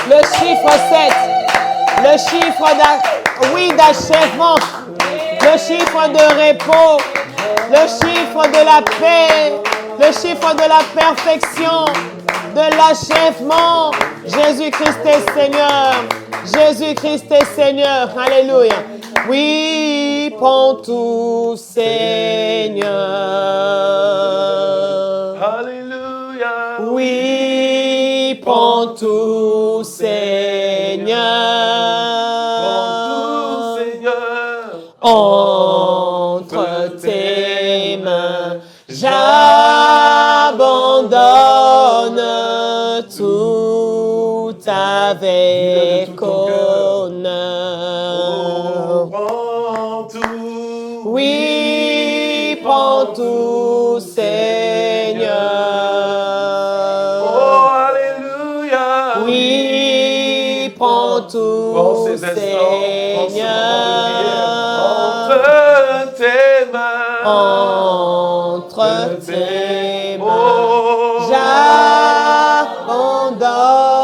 Le chiffre 7. Le chiffre d'achèvement. Le chiffre de repos. Le chiffre de la paix. Le chiffre de la perfection. De l'achèvement. Jésus-Christ est Seigneur. Jésus-Christ est Seigneur. Alléluia. Oui, prends tout, Seigneur. Alléluia. Oui, prends tout, Seigneur. Prends tout, Seigneur. Entre tes mains, j'abandonne tout avec honneur. Prends tout. Oui, prends tout, Seigneur. Oh, alléluia. Oui, prends tout, Prends ces instants, Seigneur. entre tes mains. Entre tes mains, Oh,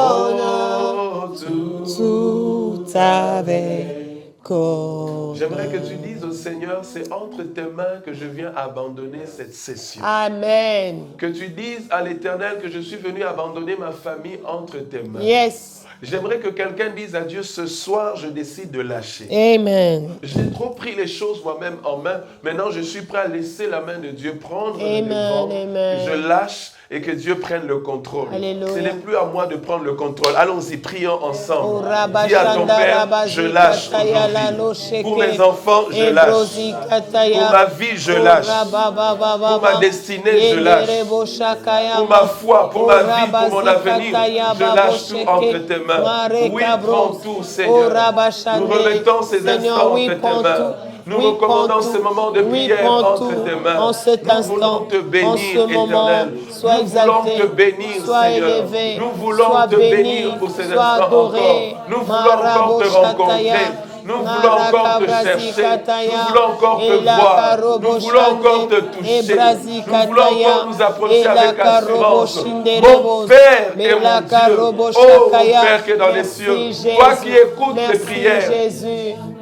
j'abandonne tout. tout avec honneur. J'aimerais que tu dises au Seigneur, c'est entre tes mains que je viens abandonner cette session. Amen. Que tu dises à l'Éternel que je suis venu abandonner ma famille entre tes mains. Yes. J'aimerais que quelqu'un dise à Dieu, ce soir, je décide de lâcher. Amen. J'ai trop pris les choses moi-même en main. Maintenant, je suis prêt à laisser la main de Dieu prendre le Amen, devant. amen. Je lâche et que Dieu prenne le contrôle. Alléluia. Ce n'est plus à moi de prendre le contrôle. Allons-y, prions ensemble. Oh, Dis à ton Père, je lâche aujourd'hui. Pour mes enfants, je lâche. Pour ma vie, je lâche. Pour ma destinée, je lâche. Pour ma foi, pour ma vie, pour mon avenir, je lâche tout entre tes mains. Oui, prends tout, Seigneur. Nous remettons ces instants entre tes mains. Nous recommandons ce moment de prière entre tes mains. En cet instant, nous voulons te bénir, en ce moment, Éternel. sois exalté, nous voulons te bénir, sois Seigneur. élevé, Nous voulons sois te béni, bénir pour ces sois instants adoré. encore. Nous voulons encore te rencontrer. Nous voulons encore te chercher. Nous voulons encore te voir. Nous voulons encore te toucher. Nous voulons encore nous approcher avec assurance. Mon Père et mon Dieu. Oh, mon Père qui est dans les cieux. Toi qui écoutes les prières.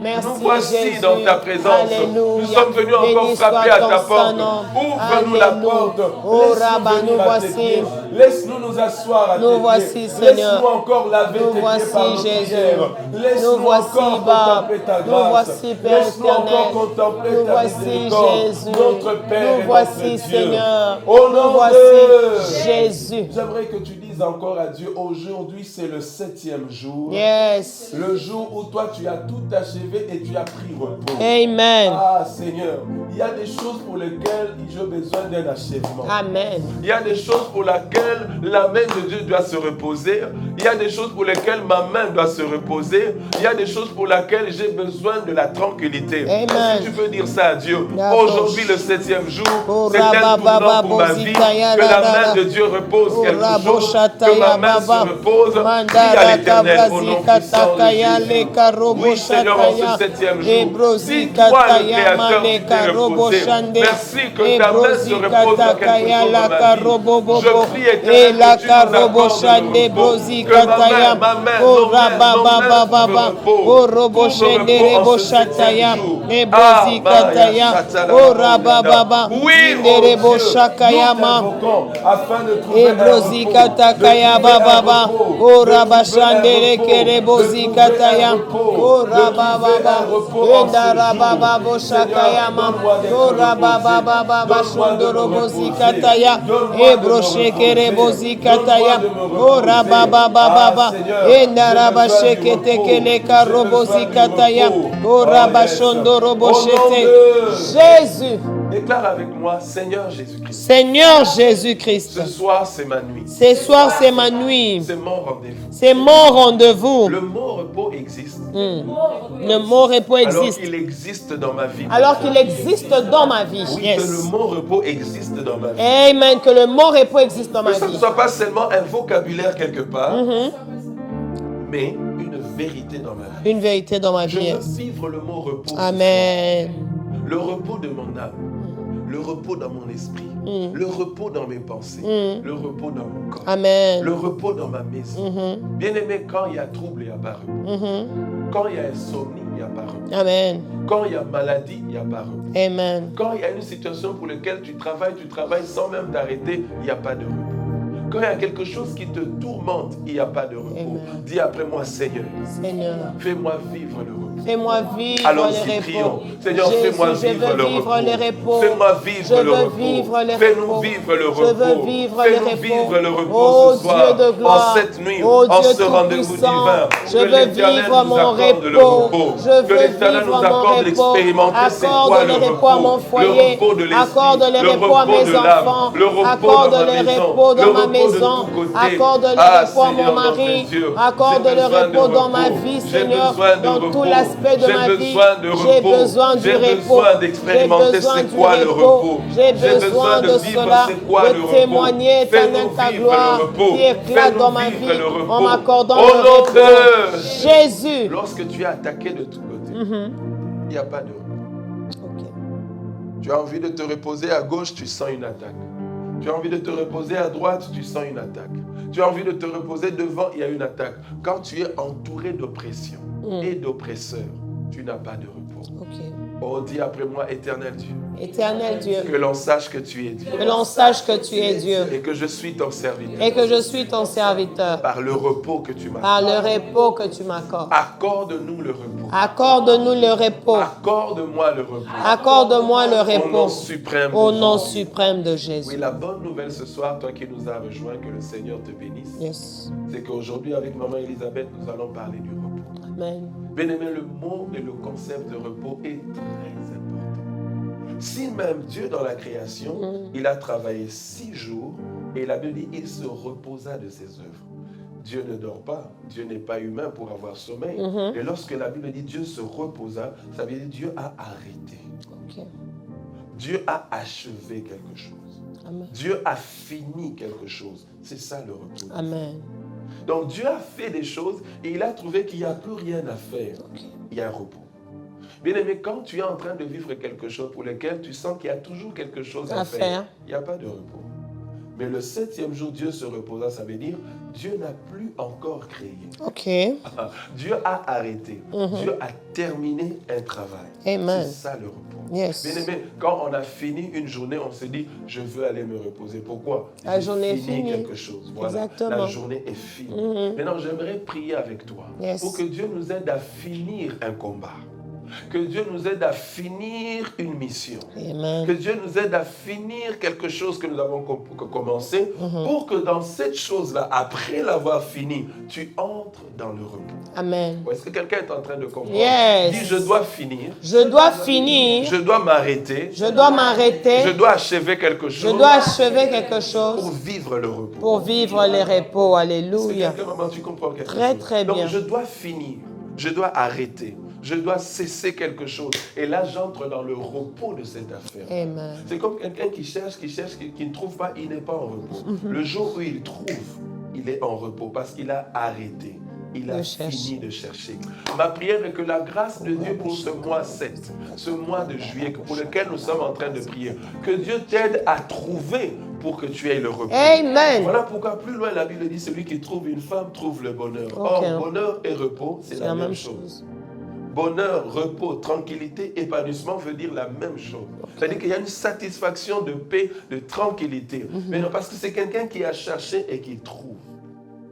Merci, nous voici Jésus. dans ta présence. Alléluia. Nous sommes venus encore Béni frapper soit à ta ton porte. Saint-Nom. Ouvre-nous la porte. Oh, Rabba, nous voici. Laisse-nous nous asseoir à tes Nous voici, pieds. Seigneur. Laisse-nous encore laver Nous tes voici, pieds par nos Jésus. prières. Nous Laisse-nous voici, encore Bab. contempler ta Nous grâce. voici, Père Laisse-nous encore éternel. contempler Nous ta voici, miséricorde. Jésus. Notre Père Nous et voici, notre Dieu. Seigneur. Au Nous nom voici, de Jésus. J'aimerais que tu dises encore à Dieu, aujourd'hui c'est le 7e jour. Yes. Le jour où toi tu as tout achevé et tu as pris repos. Amen. Ah Seigneur, il y a des choses pour lesquelles j'ai besoin d'un achèvement. Amen. Il y a des choses pour lesquelles la main de Dieu doit se reposer. Il y a des choses pour lesquelles ma main doit se reposer. Il y a des choses pour lesquelles j'ai besoin de la tranquillité. Amen. Est-ce que tu peux dire ça à Dieu? D'accord. Aujourd'hui, le 7e jour, Oh, c'est un Rabba, tournant pour ma vie. Que la main de Dieu repose Oh, quelque Rabbo, chose. Que Shataya, ma main Baba. se repose. Prie à Mandara, l'Éternel au nom Kabrazika, puissant de Takaya, Jésus. Leka, Robo, Oui, Seigneur, en Shataya. ce 7e jour. Ebrosi, Si toi, le Kataya, Créateur, tu Maleka, t'es Robo, reposé. Shande. Merci que ta main se Ebrosi, repose dans quelque Katakaya, chose dans Laka, ma vie. Robo, Bobo. Je prie, Éternel, Et que tu nous Laka, Robo, accordes Shande, le repos. Brosi, Que ma Kataya. main, Oh, nos mains Rabba, Baba, Baba. trouve Oh, Robo, repos. Trouve Shende, repos en Rebo, ce 7e Shataya. jour. Ebrosi, Kataya. Oh, Rabba, Baba. Oui, Rebo, oh Dieu, Shakayama. nous t'invoquons afin de trouver un Ebrosi repos, katakaya de trouver un baba. repos, O de rabashandere trouver un kerebosi repos, kataya. de trouver un repos, O de rababa trouver un baba. repos en Eda ce rababa jour. boshakaya Seigneur, ma. donne-moi d'être O rababa reposé. baba Donne-moi de bashondoro me bosi reposer. kataya. Donne-moi de me Ebroshe reposer. kerebosi Donne-moi kataya. de me O reposer. rababa Ah, baba. Seigneur, Enda j'ai besoin rabasheke du tekele repos. karobosi J'ai besoin du kataya. repos. O Oh, rabashondoro yes. Au nom boshete. de Jésus. Déclare avec moi, Seigneur Jésus-Christ. Seigneur Jésus-Christ. Ce soir, c'est ma nuit. Ce soir, c'est ma nuit. C'est mon rendez-vous. C'est mon rendez-vous. Le mot repos existe. Le mot repos Alors existe. qu'il existe dans ma vie. Alors qu'il existe dans ma vie. Oui, Yes. que le mot repos existe dans ma vie. Amen. Que le mot repos existe dans ma Que ce ne vie. soit pas seulement un vocabulaire quelque part, mais une vérité dans ma vie. Une vérité dans ma Je vie. veux Yes. vivre le mot repos. ce Amen. soir. Le repos de mon âme. le repos dans mon esprit, le repos dans mes pensées, le repos dans mon corps, Amen. le repos dans ma maison. Bien-aimé, quand il y a trouble, il n'y a pas repos. Quand il y a insomnie, il n'y a pas repos. Amen. Quand il y a maladie, il n'y a pas repos. Amen. Quand il y a une situation pour laquelle tu travailles sans même t'arrêter, il n'y a pas de repos. Quand il y a quelque chose qui te tourmente, il n'y a pas de repos. Amen. Dis après moi, Seigneur, Seigneur, fais-moi vivre le repos. fais-moi vivre Allons-y, le prions. repos. Seigneur, fais-moi Jésus, vivre le repos. Fais-moi vivre Je le veux repos. vivre le Fais-nous repos. vivre le Je veux repos. vivre Fais-nous le vivre repos. le repos Oh ce soir, Dieu de gloire. en cette nuit, Oh en Dieu ce rendez-vous tout-puissant. divin. Je Que veux l'Éternel vivre nous mon accorde le repos. repos. Je Que veux l'Éternel vivre nous mon accorde repos. d'expérimenter c'est Accorde quoi le le repos à mon repos. foyer. Le repos de l'esprit, Accorde le le repos à repos mes de l'âme, enfants. le repos Accorde dans ma le maison, repos dans le ma repos de maison. tous côtés. Accorde le Ah, repos à mon Seigneur, mari. notre Dieu, Accorde j'ai le besoin de repos dans ma repos. vie, J'ai Seigneur, besoin de dans repos. tout l'aspect de J'ai ma vie. besoin de J'ai repos. besoin du J'ai repos. besoin d'expérimenter c'est quoi le repos. J'ai J'ai besoin de vivre cela, c'est quoi le de repos. témoigner, éternel, Fais-nous ta vivre gloire le repos. qui éclate Fais-nous dans ma vivre vie le repos. en m'accordant Au le nom repos. de Jésus. Lorsque tu es attaqué de tous côtés, il n'y a pas de repos. Ok. Tu as envie de te reposer à gauche, tu sens une attaque. Tu as envie de te reposer à droite, tu sens une attaque. Tu as envie de te reposer devant, il y a une attaque. Quand tu es entouré d'oppression et d'oppresseurs, tu n'as pas de repos. Ok. Oh, dis après moi, éternel Dieu. Éternel Dieu. Que l'on sache que tu es Dieu. Que l'on sache que tu es Dieu. Et que je suis ton serviteur. Et que je suis ton serviteur. Par le repos que tu m'accordes. Par le repos que tu m'accordes. Accorde-nous le repos. Accorde-nous le repos. Accorde-moi le repos. Accorde-moi le Au nom repos. suprême Au de nom Jésus. suprême de Oui, Jésus. la bonne nouvelle ce soir, toi qui nous as rejoints, que le Seigneur te bénisse. Yes. C'est qu'aujourd'hui, avec Maman Elisabeth, nous allons parler du repos. Amen. Bien-aimé, le mot et le concept de repos est très important. Si même Dieu dans la création, il a travaillé 6 jours et la Bible dit il se reposa de ses œuvres. Dieu ne dort pas, Dieu n'est pas humain pour avoir sommeil. Et lorsque la Bible dit Dieu se reposa, ça veut dire Dieu a arrêté. Ok. Dieu a achevé quelque chose. Amen. Dieu a fini quelque chose. C'est ça le repos. Amen. Donc Dieu a fait des choses et il a trouvé qu'il n'y a plus rien à faire. Ok. Il y a un repos. Bien aimé, quand tu es en train de vivre quelque chose pour lequel tu sens qu'il y a toujours quelque chose à faire, il n'y a pas de repos. Mais le 7e jour, Dieu se reposa, ça veut dire Dieu n'a plus encore créé. Ok. Dieu a arrêté. Dieu a terminé un travail. Amen. C'est ça le repos. Yes. Bien aimé, quand on a fini une journée, on se dit, je veux aller me reposer. Pourquoi? La J'ai journée est fini finie. quelque chose. Voilà. Exactement. La journée est finie. Maintenant, j'aimerais prier avec toi Yes. pour que Dieu nous aide à finir un combat. Que Dieu nous aide à finir une mission. Amen. Que Dieu nous aide à finir quelque chose que nous avons commencé pour que dans cette chose-là, après l'avoir fini, tu entres dans le repos. Amen. Est-ce que quelqu'un est en train de comprendre? Yes. Dis, je dois finir. Je dois finir. Je dois m'arrêter. Je dois m'arrêter. Je dois achever quelque Je chose dois achever quelque pour chose vivre le repos. pour vivre les repos. Est-ce que Alléluia. quelqu'un, maman, tu comprends quelque Très, chose? très Donc, bien. je dois finir. Je dois arrêter. Je dois cesser quelque chose. Et là, j'entre dans le repos de cette affaire. Amen. C'est comme quelqu'un qui cherche, qui ne trouve pas, il n'est pas en repos. Le jour où il trouve, il est en repos parce qu'il a arrêté. Il a fini de chercher. Ma prière est que la grâce de Dieu pour ce mois 7, ce mois de juillet pour lequel nous sommes en train de prier, que Dieu t'aide à trouver pour que tu aies le repos. Amen. Voilà pourquoi plus loin la Bible dit celui qui trouve une femme trouve le bonheur. Ok. Or, bonheur et repos, c'est la même chose. Bonheur, repos, tranquillité, épanouissement veut dire la même chose. C'est-à-dire qu'il y a une satisfaction de paix, de tranquillité. Mais non, parce que c'est quelqu'un qui a cherché et qui trouve.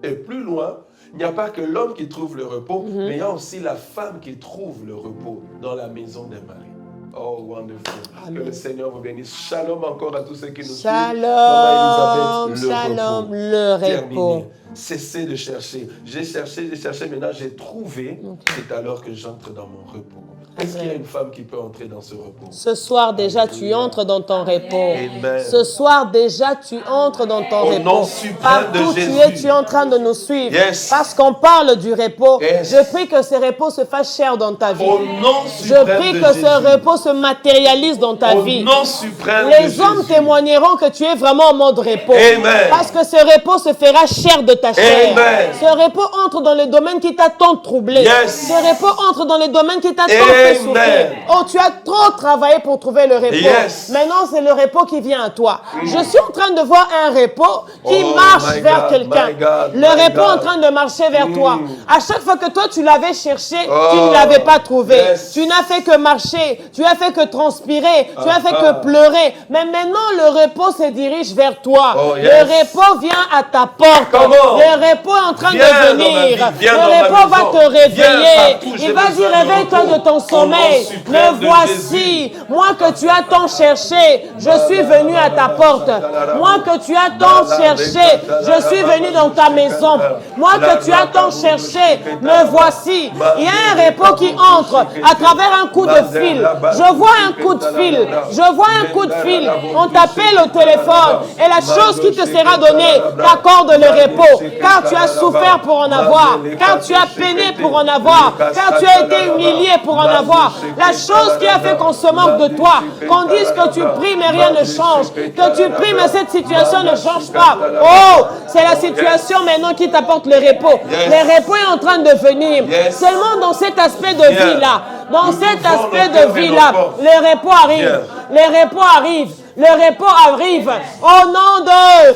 Et plus loin, il n'y a pas que l'homme qui trouve le repos, mais il y a aussi la femme qui trouve le repos dans la maison d'un mari. Oh, wonderful. Amen. Que le Seigneur vous bénisse. Shalom encore à tous ceux qui nous suivent. Shalom. Maman Elisabeth, Shalom. repos. Le Terminé. repos. Cessez de chercher. J'ai cherché, maintenant j'ai trouvé. C'est alors que j'entre dans mon repos. Est-ce qu'il y a une femme qui peut entrer dans ce repos? Ce soir déjà, tu entres dans ton repos. Amen. Ce soir déjà, tu entres dans ton Au repos. nom suprême Partout de tu Jésus. es, tu es en train de nous suivre. Yes. Parce qu'on parle du repos. Yes. Je prie que ce repos se fasse cher dans ta vie. Au nom Je suprême prie de que Jésus. ce repos se matérialise dans ta Au vie. nom suprême de Les Jésus. hommes témoigneront que tu es vraiment en mode repos. Amen. Parce que ce repos se fera cher de ta chair. Amen. Ce repos entre dans le domaine qui t'a tant troublé. Yes. Ce repos entre dans le domaine qui t'a tant fait souffrir. Oh, tu as trop travaillé pour trouver le repos. Yes. Maintenant, c'est le repos qui vient à toi. Je suis en train de voir un repos qui Oh, marche my vers God, quelqu'un. my God, Le my repos God. en train de marcher vers toi. À chaque fois que toi, tu l'avais cherché, tu Oh, ne l'avais pas trouvé. yes. Tu n'as fait que marcher. Tu as fait que transpirer. Tu as fait que pleurer. Mais maintenant, le repos se dirige vers toi. Oh, yes. Le repos vient à ta porte. Comment? Le repos est en train Viens de dans ma venir. vie, viens Le dans ma repos va maison. te réveiller. Viens partout, j'ai Il va besoin dire, de réveille-toi repos. de ton Au nom sommeil. suprême Me de voici. Moi que tu as tant cherché, je suis venu à ta porte. Moi que tu as tant cherché, je suis venu dans ta maison. Moi que tu as tant cherché, me voici. Il y a un repos qui entre à travers un coup de fil. Je vois un coup de fil. Je vois un coup de fil. On t'appelle au téléphone et la chose qui te sera donnée t'accorde le repos. Car tu as souffert pour en avoir. Car tu as peiné pour en avoir. Car tu as été humilié pour en avoir. La chose qui a fait qu'on se moque de toi, qu'on dise que tu pries mais rien ne change, que tu pries mais cette situation ne change pas. Oh, c'est la situation maintenant qui t'apporte le repos. Le repos est en train de venir. Seulement dans cet aspect de vie-là, dans cet aspect de vie-là, le repos arrive. Le repos arrive. Le repos arrive. Au nom de...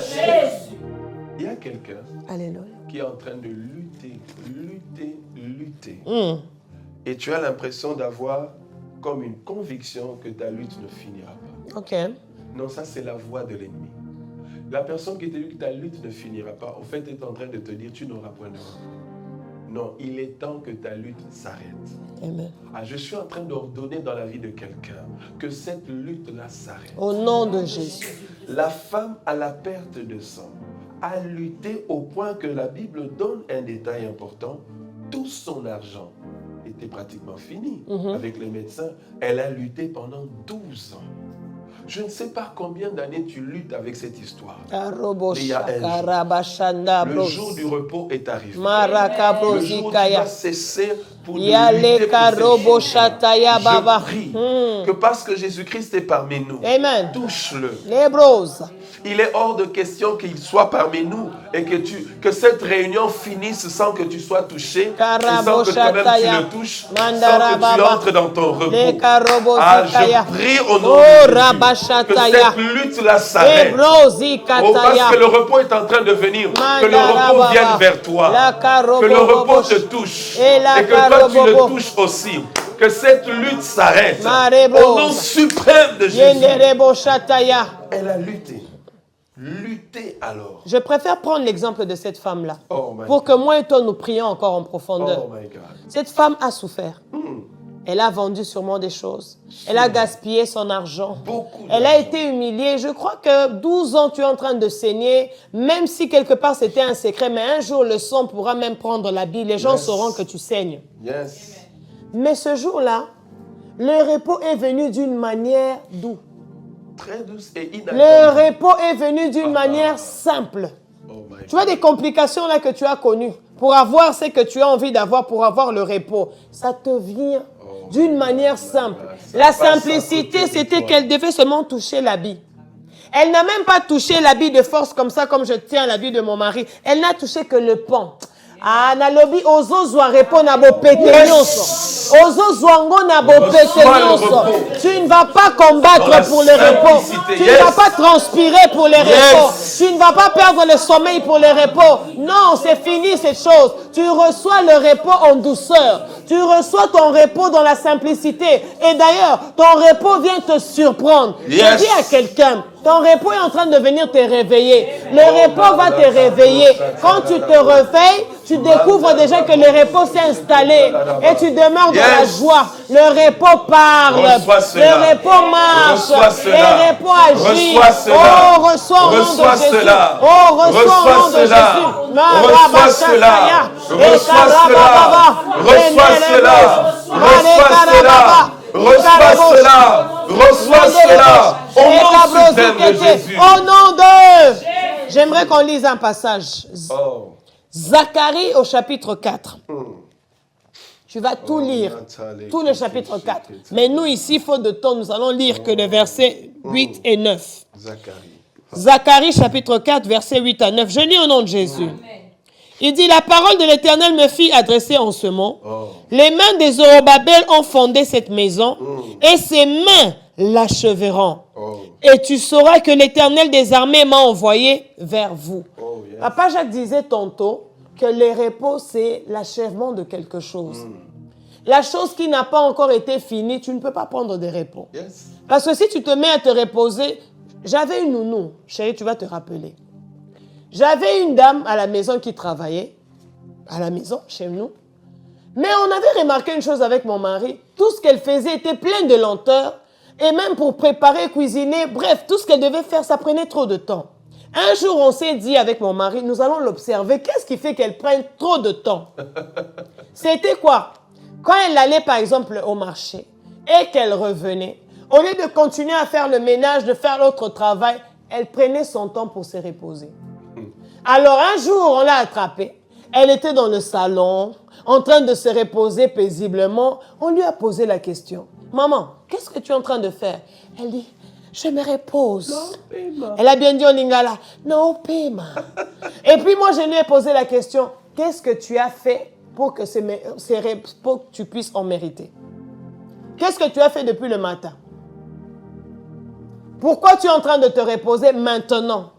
Il y a quelqu'un Alléluia. qui est en train de lutter. Et tu as l'impression d'avoir comme une conviction que ta lutte ne finira pas. Ok. Non, ça c'est la voix de l'ennemi. La personne qui te dit que ta lutte ne finira pas, au fait, est en train de te dire tu n'auras point de repos. Non, il est temps que ta lutte s'arrête. Amen. Je suis en train d'ordonner dans la vie de quelqu'un que cette lutte-là s'arrête. Au nom de Jésus. La femme à la perte de sang a lutté au point que la Bible donne un détail important. Tout son argent était pratiquement fini avec les médecins. Elle a lutté pendant 12 ans. Je ne sais pas combien d'années tu luttes avec cette histoire. Il y a un jour. Le jour du repos est arrivé. Le jour où tu vas cesser pour lutter pour ces choses. Je prie que parce que Jésus-Christ est parmi nous, touche-le. Il est hors de question qu'il soit parmi nous et que cette réunion finisse sans que tu sois touché, et sans que toi-même tu le touches, sans que tu entres dans ton repos. Je prie au nom de Jésus que cette lutte-là s'arrête. Parce que le repos est en train de venir. Que le repos vienne vers toi. Que le repos te touche. Et que toi tu le touches aussi. Que cette lutte s'arrête. Au nom suprême de Jésus. Elle a lutté. Lutter alors. Je préfère prendre l'exemple de cette femme-là. Pour que moi et toi nous prions encore en profondeur. Cette femme a souffert. Elle a vendu sûrement des choses. Elle a gaspillé son argent. Elle a été humiliée. Je crois que 12 ans tu es en train de saigner, même si quelque part c'était un secret, mais un jour le sang pourra même prendre l'habit. Les gens sauront que tu saignes. Mais ce jour-là, le repos est venu d'une manière douce. Très douce et inattendue. Le repos est venu d'une manière simple. Tu vois des complications là que tu as connues pour avoir ce que tu as envie d'avoir, pour avoir le repos. Ça te vient d'une manière simple. La simplicité, c'était qu'elle devait seulement toucher l'habit. Elle n'a même pas touché l'habit de force comme ça, comme je tiens l'habit de mon mari. Elle n'a touché que le pan. Ah, nalobi ozo zwa repo na bo pete nyonso. Ozo zwango na bo pete nyonso. Tu ne vas pas combattre pour le repos. Tu ne vas pas transpirer pour le repos. Tu ne vas pas perdre le sommeil pour le repos. Non, c'est fini cette chose. Tu reçois le repos en douceur. Tu reçois ton repos dans la simplicité. Et d'ailleurs, ton repos vient te surprendre. Je dis à quelqu'un, ton repos est en train de venir te réveiller. Le repos va te réveiller. Quand tu te réveilles, tu découvres déjà que le repos s'est installé. Et tu demeures dans la joie. Le repos parle. Le repos marche. Le repos agit. Oh, reçois au nom de Jésus. Oh, reçois au nom de Jésus. Reçois cela. Reçois cela. Reçois cela. Reçois cela. Reçois cela. Reçois cela. Au nom suprême de Jésus. Au nom de... J'aimerais qu'on lise un passage. Zacharie au chapitre 4. Tu vas tout lire. Tout le chapitre 4. Mais nous ici, faute de temps, nous allons lire que le verset 8 et 9. Zacharie chapitre 4, verset 8 à 9. Je lis au nom de Jésus. Il dit, la parole de l'Éternel me fit adresser en ce mot. Oh. Les mains des Zorobabel ont fondé cette maison et ses mains l'achèveront. Oh. Et tu sauras que l'Éternel des armées m'a envoyé vers vous. Oh, yes. Papa Jacques disait tantôt que les repos, c'est l'achèvement de quelque chose. La chose qui n'a pas encore été finie, tu ne peux pas prendre des repos. Yes. Parce que si tu te mets à te reposer, j'avais une nounou, chérie, tu vas te rappeler. J'avais une dame à la maison qui travaillait, à la maison, chez nous. Mais on avait remarqué une chose avec mon mari, tout ce qu'elle faisait était plein de lenteur, et même pour préparer, cuisiner, bref, tout ce qu'elle devait faire, ça prenait trop de temps. Un jour, on s'est dit avec mon mari, nous allons l'observer, qu'est-ce qui fait qu'elle prenne trop de temps? C'était quoi? Quand elle allait par exemple au marché et qu'elle revenait, au lieu de continuer à faire le ménage, de faire l'autre travail, elle prenait son temps pour se reposer. Alors un jour, on l'a attrapée. Elle était dans le salon, en train de se reposer paisiblement. On lui a posé la question. Maman, qu'est-ce que tu es en train de faire? Elle dit, je me repose. Non, elle a bien dit au Lingala, non, Pema. Et puis moi, je lui ai posé la question, qu'est-ce que tu as fait pour que tu puisses en mériter? Qu'est-ce que tu as fait depuis le matin? Pourquoi tu es en train de te reposer maintenant?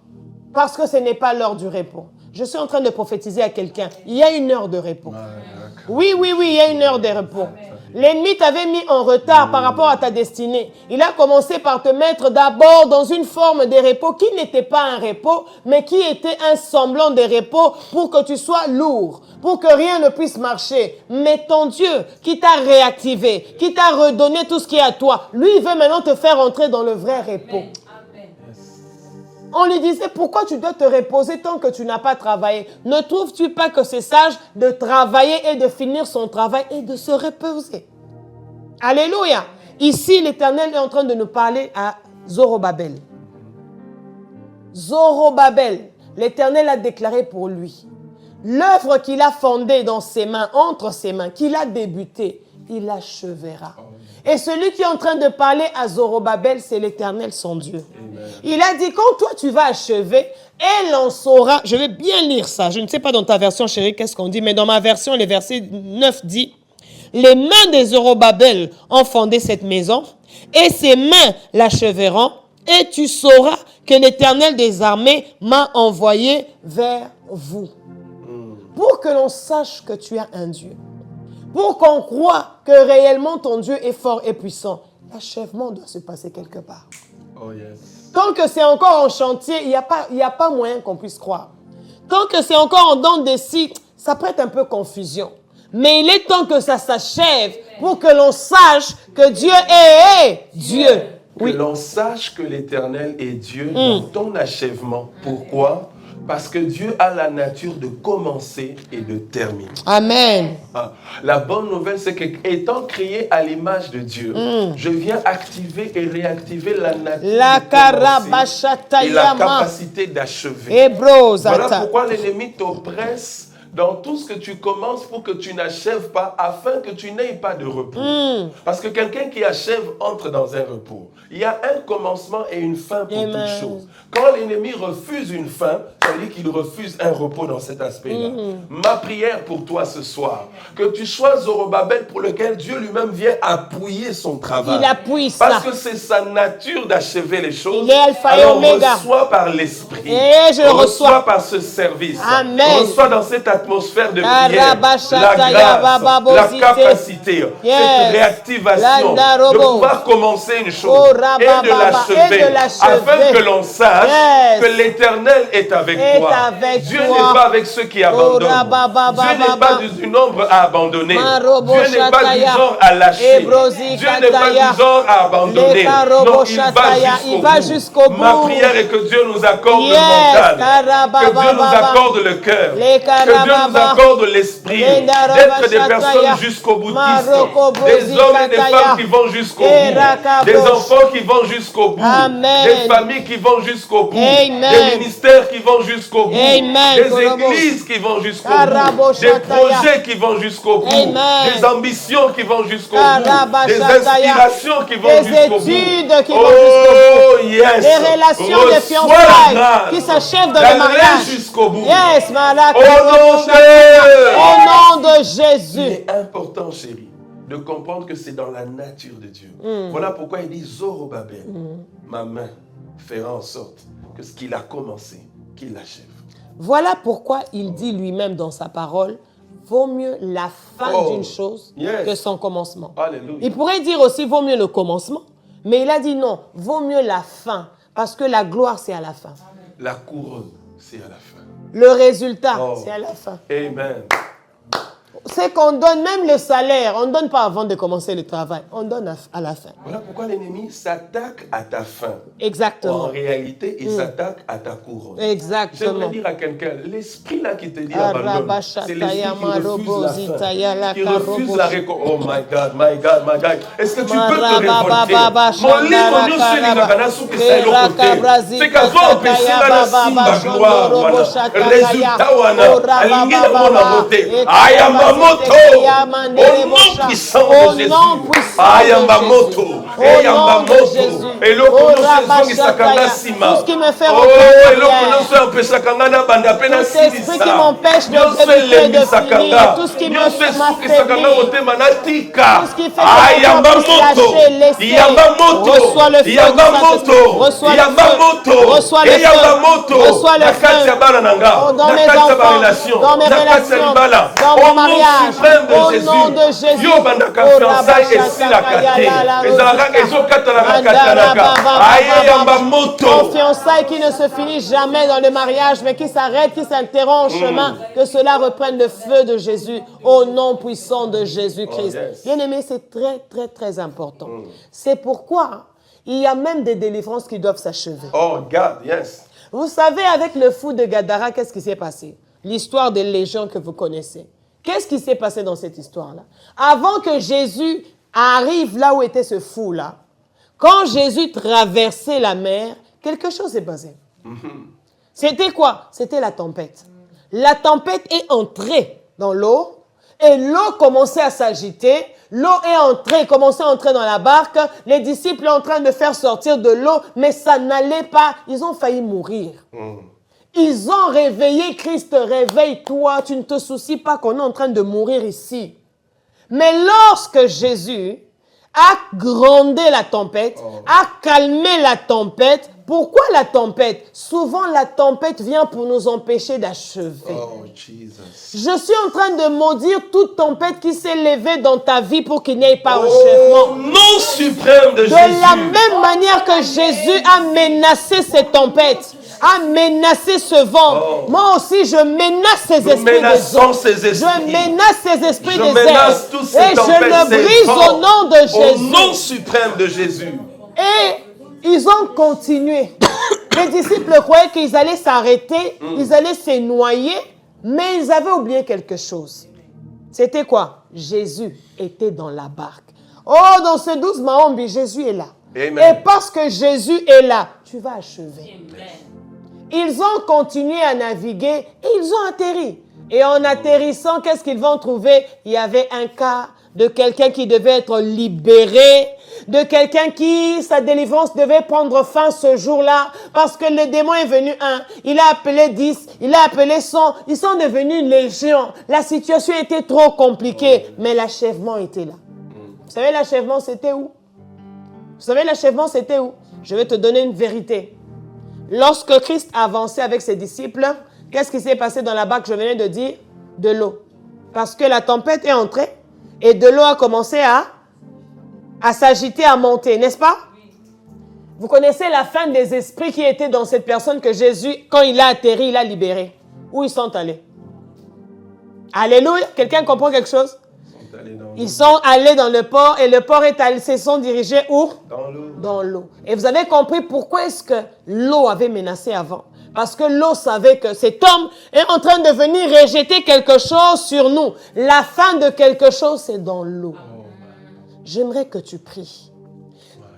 Parce que ce n'est pas l'heure du repos. Je suis en train de prophétiser à quelqu'un. Il y a une heure de repos. Oui, il y a une heure de repos. L'ennemi t'avait mis en retard par rapport à ta destinée. Il a commencé par te mettre d'abord dans une forme de repos qui n'était pas un repos, mais qui était un semblant de repos pour que tu sois lourd, pour que rien ne puisse marcher. Mais ton Dieu qui t'a réactivé, qui t'a redonné tout ce qui est à toi, lui, il veut maintenant te faire entrer dans le vrai repos. On lui disait, pourquoi tu dois te reposer tant que tu n'as pas travaillé? Ne trouves-tu pas que c'est sage de travailler et de finir son travail et de se reposer? Alléluia. Ici, l'Éternel est en train de nous parler à Zorobabel. Zorobabel, l'Éternel a déclaré pour lui, l'œuvre qu'il a fondée dans ses mains, entre ses mains, qu'il a débutée, il achèvera. Et celui qui est en train de parler à Zorobabel, c'est l'Éternel, son Dieu. Amen. Il a dit, quand toi tu vas achever, elle en saura. Je vais bien lire ça. Je ne sais pas dans ta version, chérie, qu'est-ce qu'on dit, mais dans ma version, le verset 9 dit, les mains de Zorobabel ont fondé cette maison, et ses mains l'achèveront, et tu sauras que l'Éternel des armées m'a envoyé vers vous. Pour que l'on sache que tu as un Dieu. Pour qu'on croie que réellement ton Dieu est fort et puissant, l'achèvement doit se passer quelque part. Oh yes. Tant que c'est encore en chantier, il n'y a pas moyen qu'on puisse croire. Tant que c'est encore en dents de scie, ça prête un peu confusion. Mais il est temps que ça s'achève pour que l'on sache que Dieu est Dieu. Que l'on sache que l'Éternel est Dieu dans ton achèvement. Pourquoi? Parce que Dieu a la nature de commencer et de terminer. Amen. La bonne nouvelle, c'est qu'étant créé à l'image de Dieu, je viens activer et réactiver la nature de commencer et la capacité d'achever. Voilà pourquoi l'ennemi t'oppresse dans tout ce que tu commences pour que tu n'achèves pas, afin que tu n'aies pas de repos. Parce que quelqu'un qui achève entre dans un repos. Il y a un commencement et une fin pour toute chose. Quand l'ennemi refuse une fin, ça veut dire qu'il refuse un repos dans cet aspect-là. Ma prière pour toi ce soir, que tu sois Zorobabel pour lequel Dieu lui-même vient appuyer son travail. Il appuie ça. Parce que c'est sa nature d'achever les choses. Il est alpha et alors oméga. Reçois par l'esprit. Et je reçois par ce service. Amen. Reçois dans cette atmosphère de prière la grâce, la capacité, cette réactivation de pouvoir commencer une chose et de l'achever afin que l'on sache que l'Éternel est avec toi. Dieu n'est pas avec ceux qui abandonnent. Dieu n'est pas du nombre à abandonner. Dieu n'est pas du genre à lâcher. Dieu n'est pas du genre à abandonner. Non, il va jusqu'au bout. Ma prière est que Dieu nous accorde le mental, que Dieu nous accorde le cœur, que Dieu nous accorde l'esprit, d'être des personnes jusqu'au boutiste, des hommes et des femmes qui vont jusqu'au bout, des enfants qui vont jusqu'au bout, des familles qui vont jusqu'au bout, des ministères qui vont jusqu'au bout. Amen. Des églises qui vont jusqu'au bout. Des projets qui vont jusqu'au bout. Amen. Des ambitions qui vont jusqu'au bout. Des inspirations qui vont jusqu'au bout. Des études qui vont jusqu'au bout. Oh, yes. Des relations de fiançailles qui s'achèvent dans le mariage. Jusqu'au bout. Yes, au nom de Jésus. Il est important, chérie, de comprendre que c'est dans la nature de Dieu. Voilà pourquoi il dit Zorobabel, ma main fera en sorte que ce qu'il a commencé, qu'il l'achève. Voilà pourquoi il dit lui-même dans sa parole, vaut mieux la fin d'une chose que son commencement. Alléluia. Il pourrait dire aussi, vaut mieux le commencement, mais il a dit non, vaut mieux la fin, parce que la gloire, c'est à la fin. La couronne, c'est à la fin. Le résultat, c'est à la fin. Amen. C'est qu'on donne même le salaire, on ne donne pas avant de commencer le travail, on donne à la fin. Voilà pourquoi l'ennemi s'attaque à ta fin. Exactement. En réalité, il s'attaque à ta couronne. Exactement. J'aimerais dire à quelqu'un, l'esprit là qui te dit abandonne, c'est l'esprit qui refuse la récompense. Oh my God, my God, my God. Est-ce que tu peux te révolter? Mon livre, nous sommes les Gabana sous que c'est l'autre côté. C'est qu'à toi, on peut essayer la simba gloire. Résultat, wana. Alingi na mon beauté. Ayamba moto. Au nom puissant de Jésus. Ayamba moto. Ayamba moto. Et le kono qui sakanga sima. Tout ce qui me fait et le kono se peut sakanga na banda pena silisa. Tout ce qui m'empêche de débuter, de finir. Tout ce qui me fait tout ce qui fait reçois le feu. Reçois le feu. Reçois le feu. Reçois le feu. Dans mes enfants, dans mes relations, dans mon mariage, au nom de Jésus. Un fiançailles qui ne se finit jamais dans le mariage, mais qui s'arrête, qui s'interrompt en chemin, que cela reprenne le feu de Jésus, au nom puissant de Jésus-Christ. Bien-aimé, c'est très, très, très important. C'est pourquoi il y a même des délivrances qui doivent s'achever. Oh, God, yes. Vous savez, avec le fou de Gadara, qu'est-ce qui s'est passé? L'histoire des légions que vous connaissez. Qu'est-ce qui s'est passé dans cette histoire-là? Avant que Jésus arrive là où était ce fou-là, quand Jésus traversait la mer, quelque chose s'est passé. C'était quoi? C'était la tempête. La tempête est entrée dans l'eau et l'eau commençait à s'agiter. L'eau est entrée, commençait à entrer dans la barque. Les disciples sont en train de faire sortir de l'eau, mais ça n'allait pas. Ils ont failli mourir. Ils ont réveillé Christ. Réveille-toi, tu ne te soucies pas qu'on est en train de mourir ici. Mais lorsque Jésus a grondé la tempête, a calmé la tempête. Pourquoi la tempête? Souvent, la tempête vient pour nous empêcher d'achever. Je suis en train de maudire toute tempête qui s'est levée dans ta vie pour qu'il n'y ait pas d'achèvement. Nom suprême de Jésus. De la même manière que Jésus a menacé cette tempête, a menacé ce vent. Moi aussi, je menace ces esprits des eaux. Je menace ces esprits des airs. Et je le brise au nom de Jésus. Au nom suprême de Jésus. Et ils ont continué. Les disciples croyaient qu'ils allaient s'arrêter, ils allaient se noyer, mais ils avaient oublié quelque chose. C'était quoi? Jésus était dans la barque. Oh, dans ce 12 Maombi, Jésus est là. Amen. Et parce que Jésus est là, tu vas achever. Amen. Ils ont continué à naviguer et ils ont atterri. Et en atterrissant, qu'est-ce qu'ils vont trouver? Il y avait un cas de quelqu'un qui devait être libéré, de quelqu'un qui, sa délivrance devait prendre fin ce jour-là, parce que le démon est venu 1, il a appelé 10, il a appelé 100, ils sont devenus légion. La situation était trop compliquée, mais l'achèvement était là. Vous savez, l'achèvement, c'était où? Vous savez, l'achèvement, c'était où? Je vais te donner une vérité. Lorsque Christ avançait avec ses disciples, qu'est-ce qui s'est passé dans la barque, je venais de dire? De l'eau. Parce que la tempête est entrée et de l'eau a commencé à s'agiter, à monter, n'est-ce pas? Oui. Vous connaissez la fin des esprits qui étaient dans cette personne que Jésus, quand il a atterri, il a libéré. Où ils sont allés? Alléluia. Quelqu'un comprend quelque chose? Ils sont allés dans le port et le port se sont dirigés où? Dans l'eau. Dans l'eau. Et vous avez compris pourquoi est-ce que l'eau avait menacé avant? Parce que l'eau savait que cet homme est en train de venir rejeter quelque chose sur nous. La fin de quelque chose, c'est dans l'eau. J'aimerais que tu pries.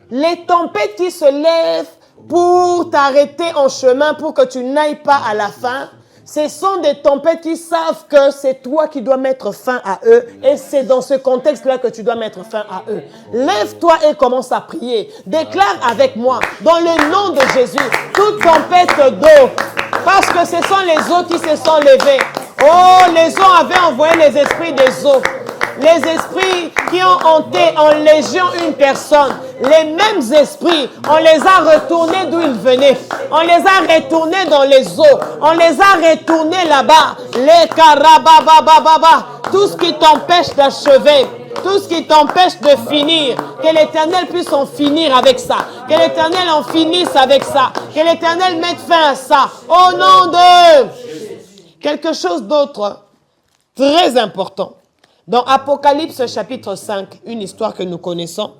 Les tempêtes qui se lèvent pour t'arrêter en chemin, pour que tu n'ailles pas à la fin. Ce sont des tempêtes qui savent que c'est toi qui dois mettre fin à eux. Et c'est dans ce contexte-là que tu dois mettre fin à eux. Lève-toi et commence à prier. Déclare avec moi, dans le nom de Jésus, toute tempête d'eau. Parce que ce sont les eaux qui se sont levées. Oh, les eaux avaient envoyé les esprits des eaux. Les esprits qui ont hanté en légion une personne, les mêmes esprits, on les a retournés d'où ils venaient. On les a retournés dans les eaux. On les a retournés là-bas. Les karababababa. Tout ce qui t'empêche d'achever, tout ce qui t'empêche de finir, que l'Éternel puisse en finir avec ça. Que l'Éternel en finisse avec ça. Que l'Éternel mette fin à ça. Au nom de... Quelque chose d'autre très important. Dans Apocalypse chapitre 5, une histoire que nous connaissons,